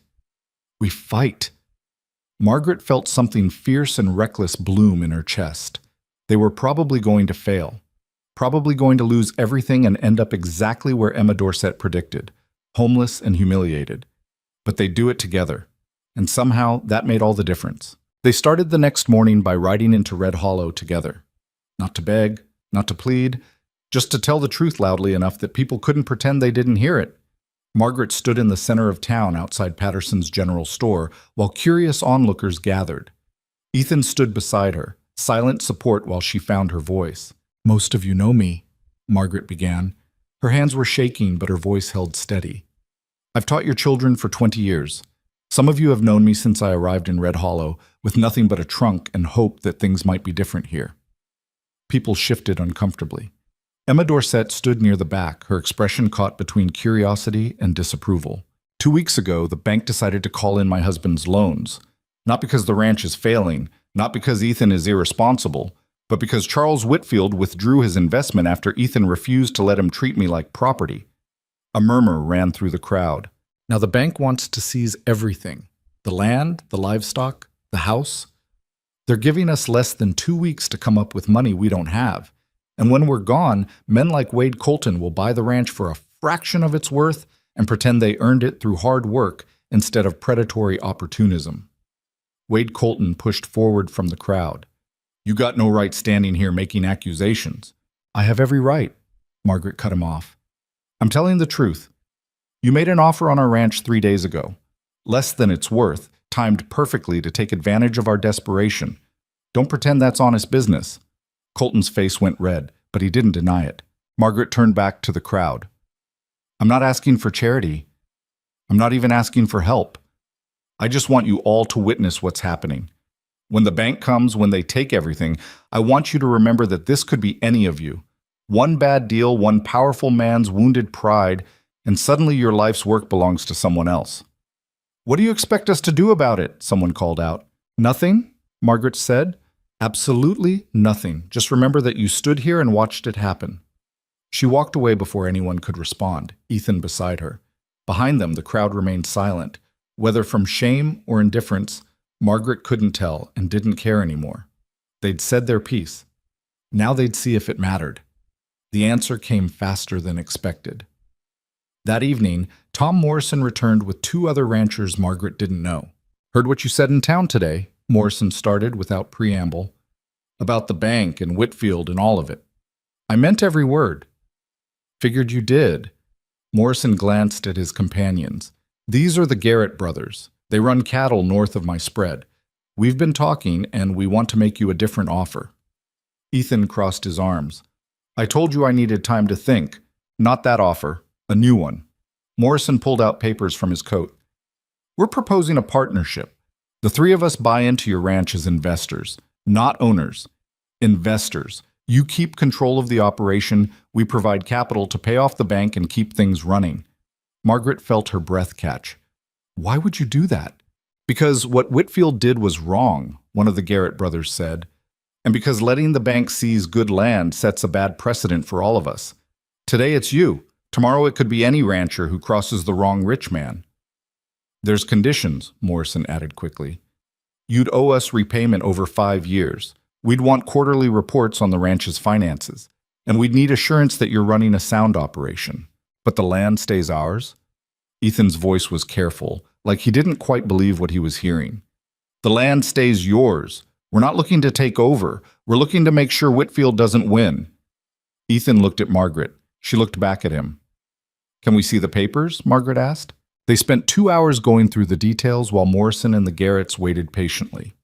We fight. Margaret felt something fierce and reckless bloom in her chest. They were probably going to fail. Probably going to lose everything and end up exactly where Emma Dorset predicted, homeless and humiliated. But they'd do it together. And somehow that made all the difference. They started the next morning by riding into Red Hollow together. Not to beg, not to plead, just to tell the truth loudly enough that people couldn't pretend they didn't hear it. Margaret stood in the center of town outside Patterson's general store while curious onlookers gathered. Ethan stood beside her, silent support while she found her voice. Most of you know me, Margaret began. Her hands were shaking, but her voice held steady. I've taught your children for 20 years. Some of you have known me since I arrived in Red Hollow with nothing but a trunk and hope that things might be different here. People shifted uncomfortably. Emma Dorset stood near the back, her expression caught between curiosity and disapproval. 2 weeks ago, the bank decided to call in my husband's loans. Not because the ranch is failing, not because Ethan is irresponsible, but because Charles Whitfield withdrew his investment after Ethan refused to let him treat me like property. A murmur ran through the crowd. Now the bank wants to seize everything. The land, the livestock, the house. They're giving us less than 2 weeks to come up with money we don't have. And when we're gone, men like Wade Colton will buy the ranch for a fraction of its worth and pretend they earned it through hard work instead of predatory opportunism. Wade Colton pushed forward from the crowd. You got no right standing here making accusations. I have every right, Margaret cut him off. I'm telling the truth. You made an offer on our ranch 3 days ago. Less than it's worth, timed perfectly to take advantage of our desperation. Don't pretend that's honest business. Colton's face went red, but he didn't deny it. Margaret turned back to the crowd. I'm not asking for charity. I'm not even asking for help. I just want you all to witness what's happening. When the bank comes, when they take everything, I want you to remember that this could be any of you. One bad deal, one powerful man's wounded pride, and suddenly your life's work belongs to someone else. What do you expect us to do about it? Someone called out. Nothing, Margaret said. Absolutely nothing. Just remember that you stood here and watched it happen. She walked away before anyone could respond, Ethan beside her. Behind them, the crowd remained silent. Whether from shame or indifference, Margaret couldn't tell and didn't care anymore. They'd said their piece. Now they'd see if it mattered. The answer came faster than expected. That evening, Tom Morrison returned with 2 other ranchers Margaret didn't know. Heard what you said in town today, Morrison started without preamble. About the bank and Whitfield and all of it. I meant every word. Figured you did. Morrison glanced at his companions. These are the Garrett brothers. They run cattle north of my spread. We've been talking, and we want to make you a different offer. Ethan crossed his arms. I told you I needed time to think. Not that offer. A new one. Morrison pulled out papers from his coat. We're proposing a partnership. The 3 of us buy into your ranch as investors, not owners. Investors. You keep control of the operation. We provide capital to pay off the bank and keep things running. Margaret felt her breath catch. Why would you do that? Because what Whitfield did was wrong, one of the Garrett brothers said. And because letting the bank seize good land sets a bad precedent for all of us. Today it's you. Tomorrow it could be any rancher who crosses the wrong rich man. There's conditions, Morrison added quickly. You'd owe us repayment over 5 years. We'd want quarterly reports on the ranch's finances. And we'd need assurance that you're running a sound operation. But the land stays ours? Ethan's voice was careful, like he didn't quite believe what he was hearing. The land stays yours. We're not looking to take over. We're looking to make sure Whitfield doesn't win. Ethan looked at Margaret. She looked back at him. Can we see the papers? Margaret asked. They spent 2 hours going through the details while Morrison and the Garretts waited patiently.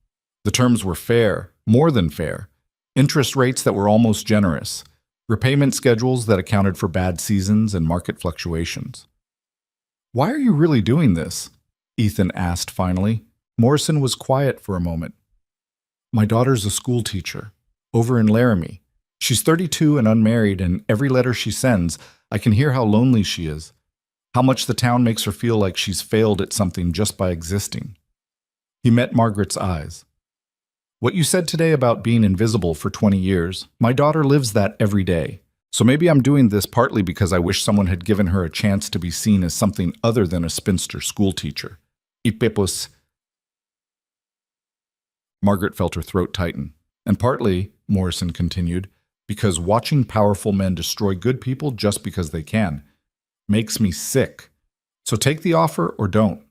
The terms were fair, more than fair. Interest rates that were almost generous. Repayment schedules that accounted for bad seasons and market fluctuations. Why are you really doing this? Ethan asked finally. Morrison was quiet for a moment. My daughter's a school teacher, over in Laramie. She's 32 and unmarried, and every letter she sends, I can hear how lonely she is, how much the town makes her feel like she's failed at something just by existing. He met Margaret's eyes. What you said today about being invisible for 20 years, my daughter lives that every day. So maybe I'm doing this partly because I wish someone had given her a chance to be seen as something other than a spinster schoolteacher. Ipepos. Margaret felt her throat tighten. And partly, Morrison continued, because watching powerful men destroy good people just because they can makes me sick. So take the offer or don't.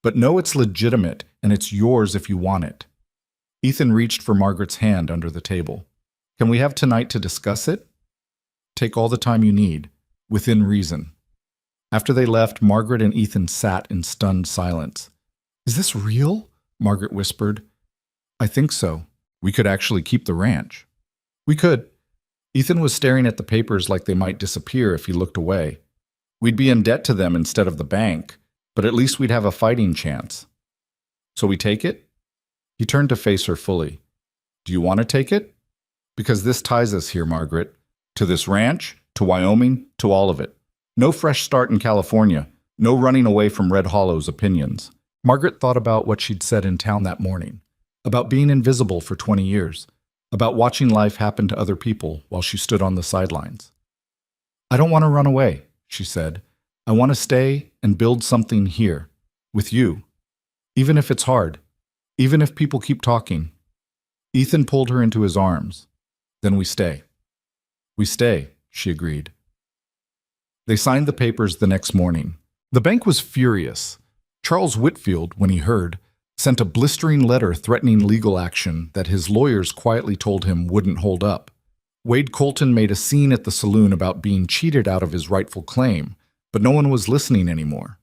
But know it's legitimate and it's yours if you want it. Ethan reached for Margaret's hand under the table. Can we have tonight to discuss it? Take all the time you need, within reason. After they left, Margaret and Ethan sat in stunned silence. Is this real? Margaret whispered. I think so. We could actually keep the ranch. We could. Ethan was staring at the papers like they might disappear if he looked away. We'd be in debt to them instead of the bank. but at least we'd have a fighting chance. So we take it? He turned to face her fully. Do you want to take it? Because this ties us here, Margaret. To this ranch, to Wyoming, to all of it. No fresh start in California. No running away from Red Hollow's opinions. Margaret thought about what she'd said in town that morning. About being invisible for 20 years. About watching life happen to other people while she stood on the sidelines. I don't want to run away, she said. I want to stay and build something here. With you. Even if it's hard. Even if people keep talking. Ethan pulled her into his arms. Then we stay. We stay, she agreed. They signed the papers the next morning. The bank was furious. Charles Whitfield, when he heard, sent a blistering letter threatening legal action that his lawyers quietly told him wouldn't hold up. Wade Colton made a scene at the saloon about being cheated out of his rightful claim, but no one was listening anymore.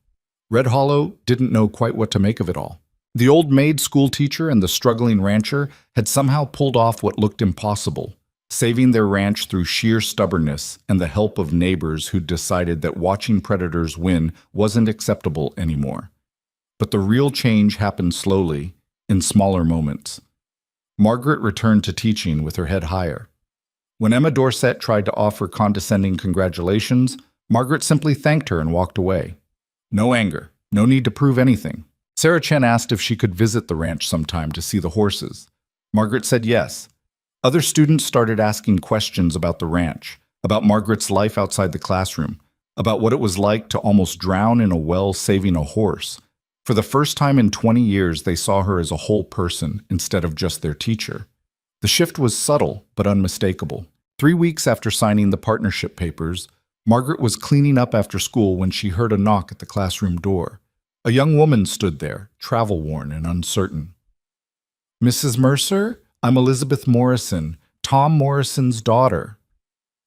Red Hollow didn't know quite what to make of it all. The old maid school teacher and the struggling rancher had somehow pulled off what looked impossible, saving their ranch through sheer stubbornness and the help of neighbors who'd decided that watching predators win wasn't acceptable anymore. But the real change happened slowly, in smaller moments. Margaret returned to teaching with her head higher. When Emma Dorset tried to offer condescending congratulations, Margaret simply thanked her and walked away. No anger, no need to prove anything. Sarah Chen asked if she could visit the ranch sometime to see the horses. Margaret said yes. Other students started asking questions about the ranch, about Margaret's life outside the classroom, about what it was like to almost drown in a well saving a horse. For the first time in 20 years, they saw her as a whole person instead of just their teacher. The shift was subtle but unmistakable. 3 weeks after signing the partnership papers, Margaret was cleaning up after school when she heard a knock at the classroom door. A young woman stood there, travel-worn and uncertain. Mrs. Mercer, I'm Elizabeth Morrison, Tom Morrison's daughter.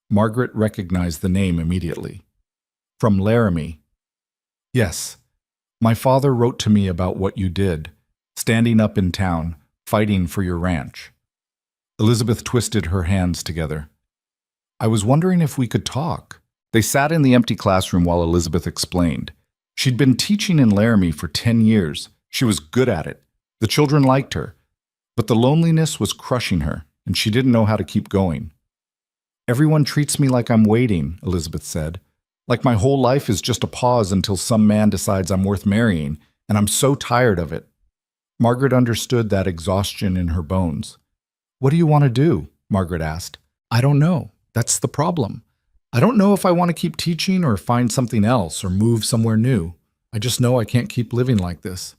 Margaret recognized the name immediately. From Laramie. Yes, my father wrote to me about what you did, standing up in town, fighting for your ranch. Elizabeth twisted her hands together. I was wondering if we could talk. They sat in the empty classroom while Elizabeth explained. She'd been teaching in Laramie for 10 years. She was good at it. The children liked her. But the loneliness was crushing her, and she didn't know how to keep going. Everyone treats me like I'm waiting, Elizabeth said. Like my whole life is just a pause until some man decides I'm worth marrying, and I'm so tired of it. Margaret understood that exhaustion in her bones. What do you want to do? Margaret asked. I don't know. That's the problem. I don't know if I want to keep teaching or find something else or move somewhere new. I just know I can't keep living like this.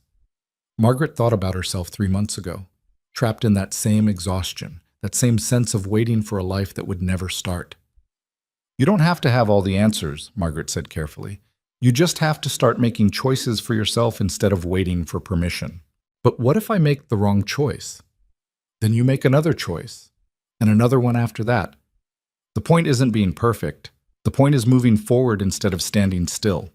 Margaret thought about herself 3 months ago, trapped in that same exhaustion, that same sense of waiting for a life that would never start. You don't have to have all the answers, Margaret said carefully. You just have to start making choices for yourself instead of waiting for permission. But what if I make the wrong choice? Then you make another choice, and another one after that. The point isn't being perfect. The point is moving forward instead of standing still.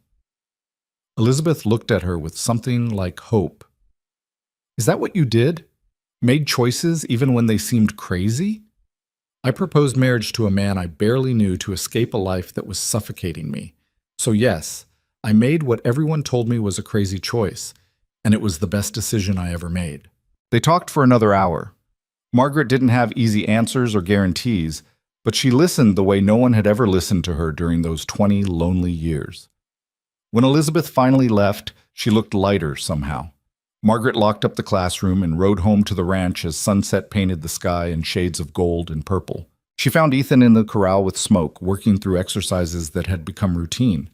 Elizabeth looked at her with something like hope. Is that what you did? Made choices even when they seemed crazy? I proposed marriage to a man I barely knew to escape a life that was suffocating me. So yes, I made what everyone told me was a crazy choice, and it was the best decision I ever made. They talked for another hour. Margaret didn't have easy answers or guarantees, but she listened the way no one had ever listened to her during those 20 lonely years. When Elizabeth finally left, she looked lighter somehow. Margaret locked up the classroom and rode home to the ranch as sunset painted the sky in shades of gold and purple. She found Ethan in the corral with Smoke, working through exercises that had become routine.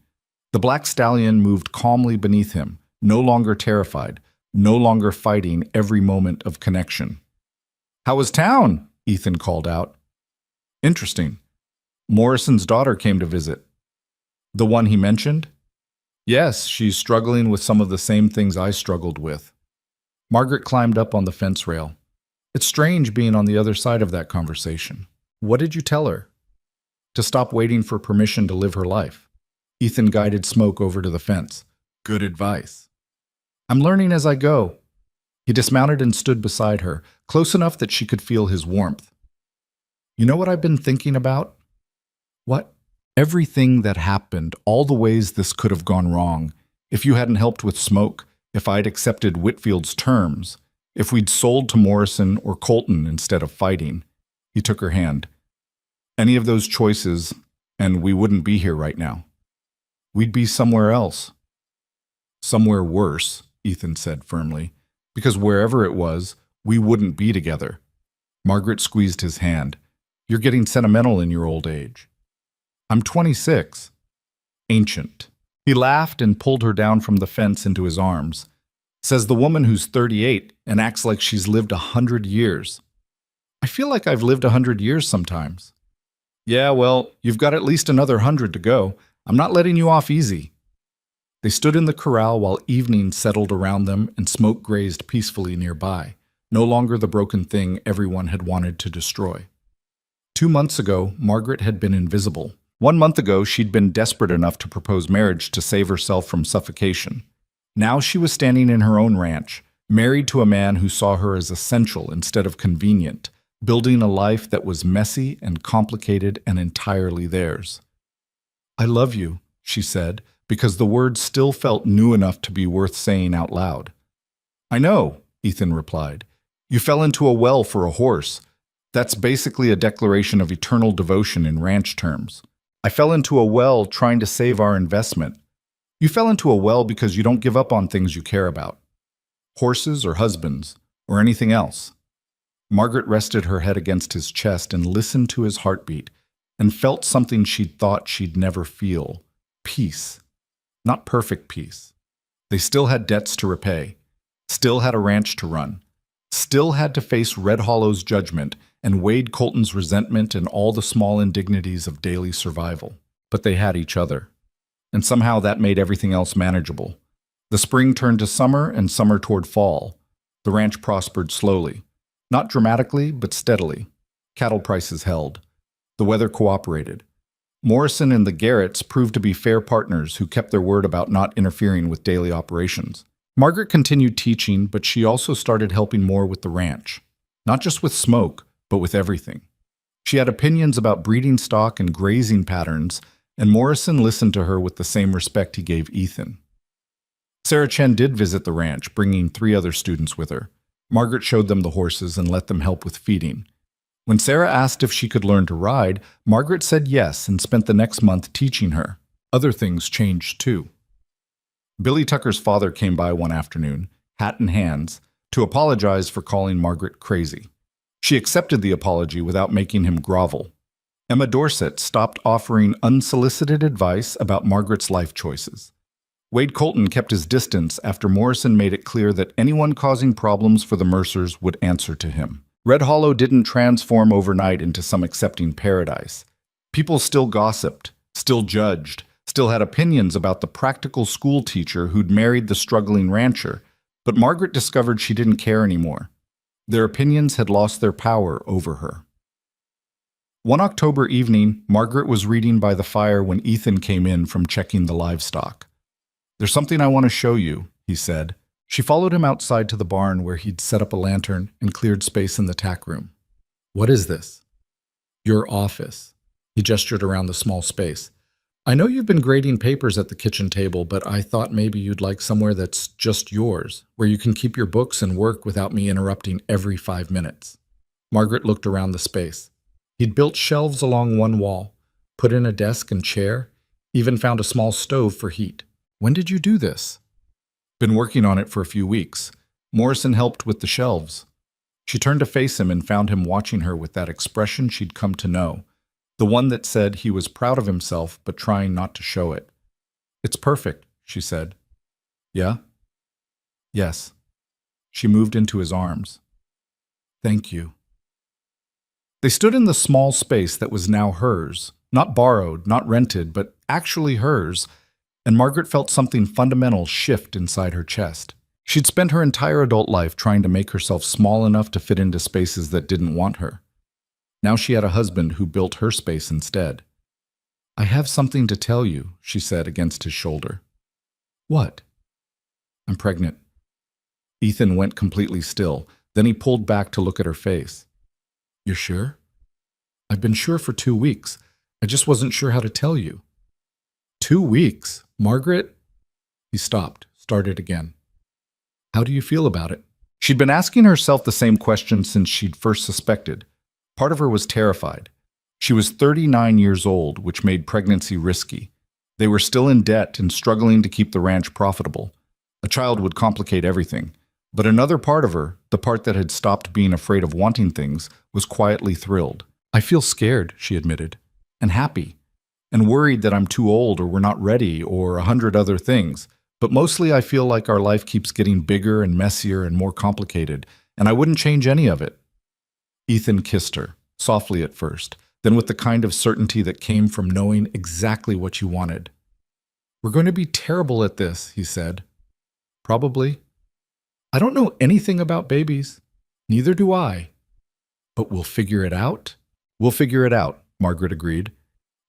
The black stallion moved calmly beneath him, no longer terrified, no longer fighting every moment of connection. How was town? Ethan called out. Interesting. Morrison's daughter came to visit. The one he mentioned? Yes, she's struggling with some of the same things I struggled with. Margaret climbed up on the fence rail. It's strange being on the other side of that conversation. What did you tell her? To stop waiting for permission to live her life. Ethan guided Smoke over to the fence. Good advice. I'm learning as I go. He dismounted and stood beside her, close enough that she could feel his warmth. You know what I've been thinking about? What? Everything that happened, all the ways this could have gone wrong. If you hadn't helped with Smoke, if I'd accepted Whitfield's terms, if we'd sold to Morrison or Colton instead of fighting. He took her hand. Any of those choices, and we wouldn't be here right now. We'd be somewhere else. Somewhere worse, Ethan said firmly, because wherever it was, we wouldn't be together. Margaret squeezed his hand. You're getting sentimental in your old age. I'm 26. Ancient. He laughed and pulled her down from the fence into his arms. Says the woman who's 38 and acts like she's lived 100 years. I feel like I've lived 100 years sometimes. Yeah, well, you've got at least another 100 to go. I'm not letting you off easy. They stood in the corral while evening settled around them and smoke grazed peacefully nearby, no longer the broken thing everyone had wanted to destroy. 2 months ago, Margaret had been invisible. 1 month ago, she'd been desperate enough to propose marriage to save herself from suffocation. Now she was standing in her own ranch, married to a man who saw her as essential instead of convenient, building a life that was messy and complicated and entirely theirs. I love you, she said, because the words still felt new enough to be worth saying out loud. I know, Ethan replied. You fell into a well for a horse. That's basically a declaration of eternal devotion in ranch terms. I fell into a well trying to save our investment. You fell into a well because you don't give up on things you care about. Horses or husbands, or anything else. Margaret rested her head against his chest and listened to his heartbeat, and felt something she'd thought she'd never feel. Peace. Not perfect peace. They still had debts to repay, still had a ranch to run, still had to face Red Hollow's judgment and Wade Colton's resentment and all the small indignities of daily survival. But they had each other. And somehow that made everything else manageable. The spring turned to summer and summer toward fall. The ranch prospered slowly. Not dramatically, but steadily. Cattle prices held. The weather cooperated. Morrison and the Garretts proved to be fair partners who kept their word about not interfering with daily operations. Margaret continued teaching, but she also started helping more with the ranch. Not just with Smoke, but with everything. She had opinions about breeding stock and grazing patterns, and Morrison listened to her with the same respect he gave Ethan. Sarah Chen did visit the ranch, bringing 3 other students with her. Margaret showed them the horses and let them help with feeding. When Sarah asked if she could learn to ride, Margaret said yes and spent the next month teaching her. Other things changed too. Billy Tucker's father came by one afternoon, hat in hands, to apologize for calling Margaret crazy. She accepted the apology without making him grovel. Emma Dorset stopped offering unsolicited advice about Margaret's life choices. Wade Colton kept his distance after Morrison made it clear that anyone causing problems for the Mercers would answer to him. Red Hollow didn't transform overnight into some accepting paradise. People still gossiped, still judged, still had opinions about the practical school teacher who'd married the struggling rancher, but Margaret discovered she didn't care anymore. Their opinions had lost their power over her. One October evening, Margaret was reading by the fire when Ethan came in from checking the livestock. There's something I want to show you, he said. She followed him outside to the barn where he'd set up a lantern and cleared space in the tack room. What is this? Your office. He gestured around the small space. I know you've been grading papers at the kitchen table, but I thought maybe you'd like somewhere that's just yours, where you can keep your books and work without me interrupting every 5 minutes. Margaret looked around the space. He'd built shelves along one wall, put in a desk and chair, even found a small stove for heat. When did you do this? Been working on it for a few weeks. Morrison helped with the shelves. She turned to face him and found him watching her with that expression she'd come to know, the one that said he was proud of himself but trying not to show it. It's perfect, she said. Yeah? Yes. She moved into his arms. Thank you. They stood in the small space that was now hers, not borrowed, not rented, but actually hers, and Margaret felt something fundamental shift inside her chest. She'd spent her entire adult life trying to make herself small enough to fit into spaces that didn't want her. Now she had a husband who built her space instead. I have something to tell you, she said against his shoulder. What? I'm pregnant. Ethan went completely still. Then he pulled back to look at her face. You're sure? I've been sure for 2 weeks. I just wasn't sure how to tell you. 2 weeks? Margaret? He stopped, started again. How do you feel about it? She'd been asking herself the same question since she'd first suspected. Part of her was terrified. She was 39 years old, which made pregnancy risky. They were still in debt and struggling to keep the ranch profitable. A child would complicate everything. But another part of her, the part that had stopped being afraid of wanting things, was quietly thrilled. I feel scared, she admitted, and happy, and worried that I'm too old or we're not ready or 100 other things. But mostly I feel like our life keeps getting bigger and messier and more complicated, and I wouldn't change any of it. Ethan kissed her, softly at first, then with the kind of certainty that came from knowing exactly what you wanted. We're going to be terrible at this, he said. Probably. I don't know anything about babies. Neither do I. But we'll figure it out? We'll figure it out, Margaret agreed.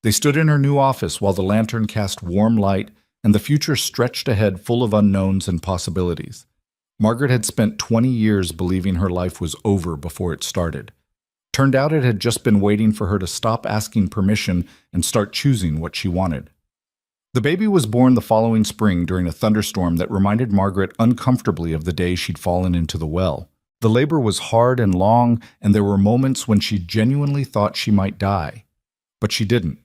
They stood in her new office while the lantern cast warm light and the future stretched ahead full of unknowns and possibilities. Margaret had spent 20 years believing her life was over before it started. Turned out it had just been waiting for her to stop asking permission and start choosing what she wanted. The baby was born the following spring during a thunderstorm that reminded Margaret uncomfortably of the day she'd fallen into the well. The labor was hard and long, and there were moments when she genuinely thought she might die. But she didn't.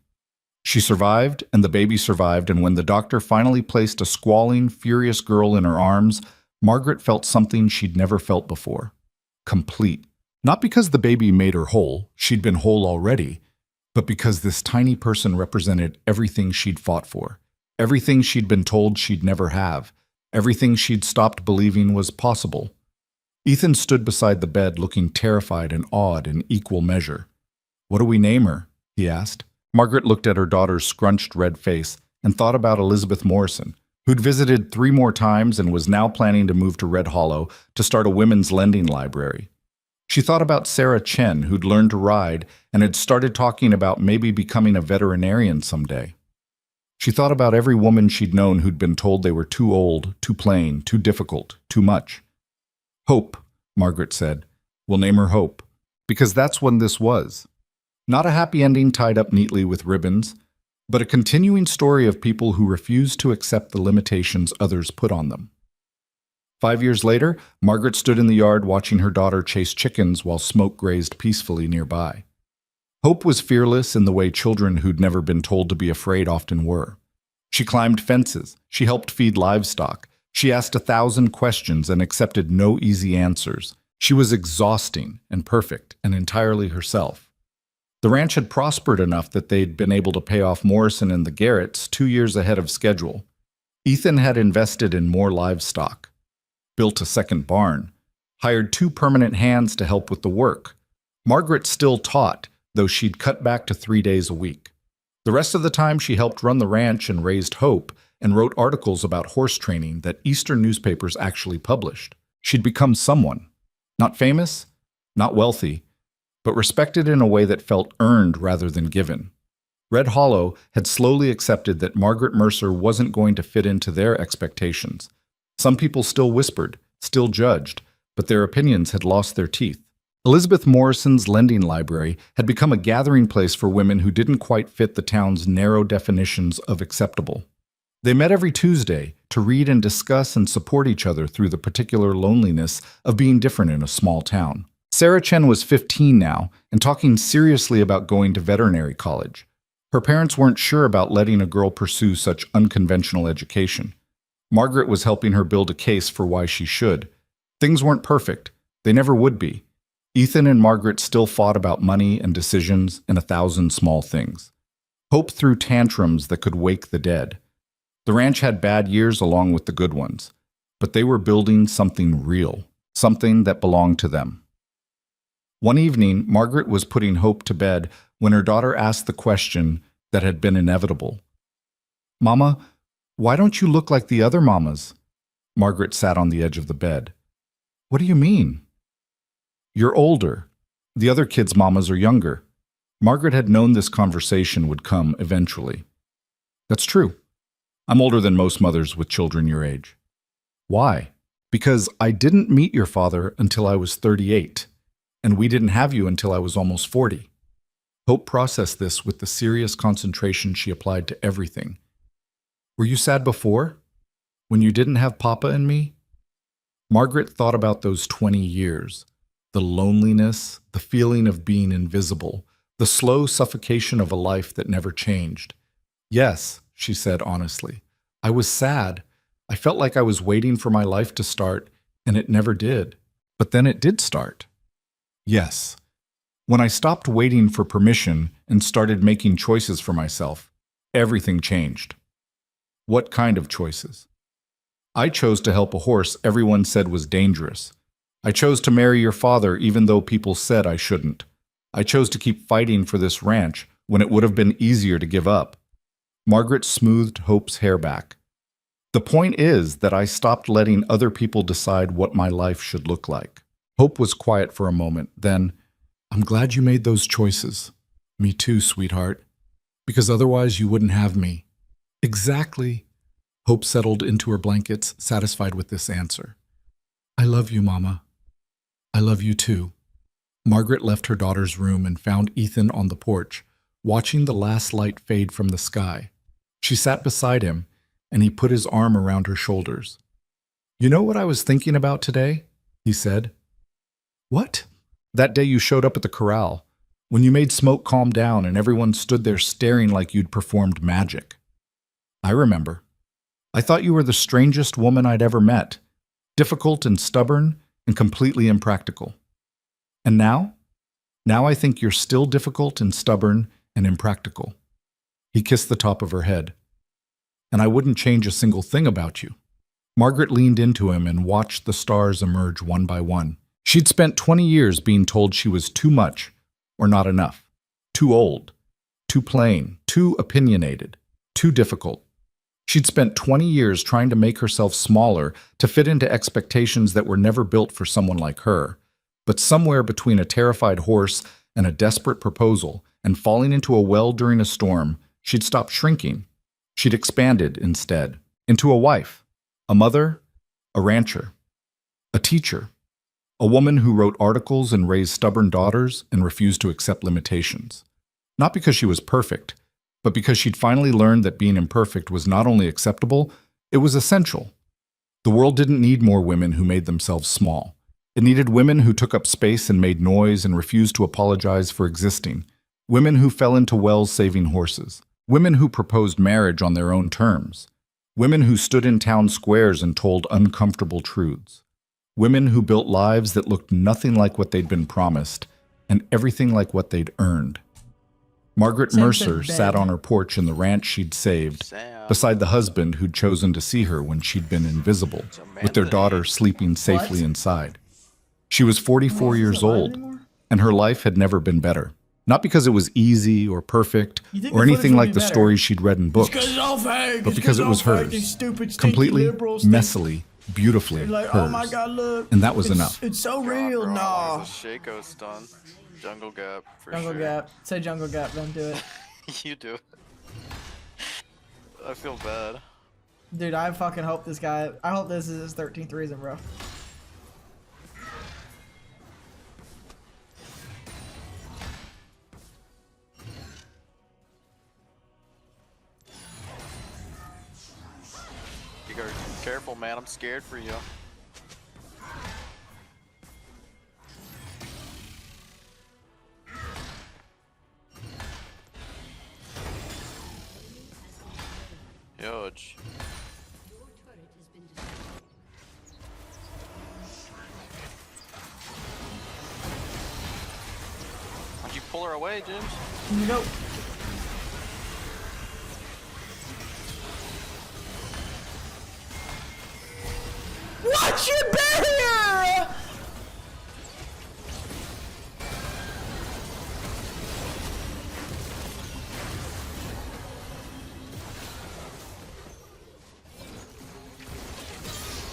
She survived, and the baby survived, and when the doctor finally placed a squalling, furious girl in her arms, Margaret felt something she'd never felt before. Complete. Not because the baby made her whole, she'd been whole already, but because this tiny person represented everything she'd fought for, everything she'd been told she'd never have, everything she'd stopped believing was possible. Ethan stood beside the bed looking terrified and awed in equal measure. What do we name her? He asked. Margaret looked at her daughter's scrunched red face and thought about Elizabeth Morrison, who'd visited 3 more times and was now planning to move to Red Hollow to start a women's lending library. She thought about Sarah Chen, who'd learned to ride and had started talking about maybe becoming a veterinarian someday. She thought about every woman she'd known who'd been told they were too old, too plain, too difficult, too much. Hope, Margaret said. We'll name her Hope, because that's what this was. Not a happy ending tied up neatly with ribbons, but a continuing story of people who refused to accept the limitations others put on them. 5 years later, Margaret stood in the yard watching her daughter chase chickens while smoke grazed peacefully nearby. Hope was fearless in the way children who'd never been told to be afraid often were. She climbed fences, she helped feed livestock, she asked 1,000 questions and accepted no easy answers. She was exhausting and perfect and entirely herself. The ranch had prospered enough that they'd been able to pay off Morrison and the Garretts 2 years ahead of schedule. Ethan had invested in more livestock, built a second barn, hired 2 permanent hands to help with the work. Margaret still taught, though she'd cut back to 3 days a week. The rest of the time she helped run the ranch and raised Hope and wrote articles about horse training that Eastern newspapers actually published. She'd become someone. Not famous, not wealthy, but respected in a way that felt earned rather than given. Red Hollow had slowly accepted that Margaret Mercer wasn't going to fit into their expectations. Some people still whispered, still judged, but their opinions had lost their teeth. Elizabeth Morrison's lending library had become a gathering place for women who didn't quite fit the town's narrow definitions of acceptable. They met every Tuesday to read and discuss and support each other through the particular loneliness of being different in a small town. Sarah Chen was 15 now and talking seriously about going to veterinary college. Her parents weren't sure about letting a girl pursue such unconventional education. Margaret was helping her build a case for why she should. Things weren't perfect. They never would be. Ethan and Margaret still fought about money and decisions and 1,000 small things. Hope threw tantrums that could wake the dead. The ranch had bad years along with the good ones, but they were building something real, something that belonged to them. One evening, Margaret was putting Hope to bed when her daughter asked the question that had been inevitable. "Mama, why don't you look like the other mamas?" Margaret sat on the edge of the bed. "What do you mean?" "You're older. The other kids' mamas are younger." Margaret had known this conversation would come eventually. "That's true. I'm older than most mothers with children your age." "Why?" "Because I didn't meet your father until I was 38. And we didn't have you until I was almost 40. Hope processed this with the serious concentration she applied to everything. "Were you sad before?" When you didn't have Papa and me? Margaret thought about those 20 years. The loneliness, the feeling of being invisible, the slow suffocation of a life that never changed. Yes, she said honestly. I was sad. I felt like I was waiting for my life to start, and it never did. But then it did start. Yes. When I stopped waiting for permission and started making choices for myself, everything changed. What kind of choices? I chose to help a horse everyone said was dangerous. I chose to marry your father even though people said I shouldn't. I chose to keep fighting for this ranch when it would have been easier to give up. Margaret smoothed Hope's hair back. The point is that I stopped letting other people decide what my life should look like. Hope was quiet for a moment, then, I'm glad you made those choices. Me too, sweetheart. Because otherwise you wouldn't have me. Exactly. Hope settled into her blankets, satisfied with this answer. I love you, Mama. I love you too. Margaret left her daughter's room and found Ethan on the porch, watching the last light fade from the sky. She sat beside him, and he put his arm around her shoulders. You know what I was thinking about today? He said. What? That day you showed up at the corral, when you made Smoke calm down and everyone stood there staring like you'd performed magic. I remember. I thought you were the strangest woman I'd ever met, difficult and stubborn and completely impractical. And now? Now I think you're still difficult and stubborn and impractical. He kissed the top of her head. And I wouldn't change a single thing about you. Margaret leaned into him and watched the stars emerge one by one. She'd spent 20 years being told she was too much or not enough, too old, too plain, too opinionated, too difficult. She'd spent 20 years trying to make herself smaller to fit into expectations that were never built for someone like her. But somewhere between a terrified horse and a desperate proposal and falling into a well during a storm, she'd stopped shrinking. She'd expanded instead into a wife, a mother, a rancher, a teacher, a woman who wrote articles and raised stubborn daughters and refused to accept limitations. Not because she was perfect, but because she'd finally learned that being imperfect was not only acceptable, it was essential. The world didn't need more women who made themselves small. It needed women who took up space and made noise and refused to apologize for existing. Women who fell into wells saving horses. Women who proposed marriage on their own terms. Women who stood in town squares and told uncomfortable truths. Women who built lives that looked nothing like what they'd been promised and everything like what they'd earned. Margaret Mercer sat on her porch in the ranch she'd saved, beside the husband who'd chosen to see her when she'd been invisible, with their daughter sleeping safely inside. She was 44 years old, and her life had never been better. Not because it was easy or perfect or anything like the stories she'd read in books, but because it was hers, completely, messily, beautifully hers. Oh my God, look. And that was enough. It's so real, nah. Shaco stun. Jungle Gap, for Jungle sure. Gap. Say Jungle Gap, then do it. You do it. I feel bad. Dude, I fucking hope this guy, I hope this is his 13th reason, bro. You gotta be careful, man. I'm scared for you. Huge. Why'd you pull her away, James? Nope. Watch your barrier!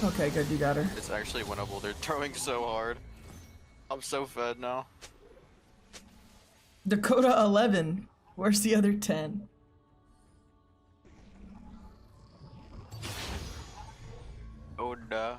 Okay, good, you got her. It's actually winnable. They're throwing so hard. I'm so fed now. Dakota 11. Where's the other 10? Oh, duh.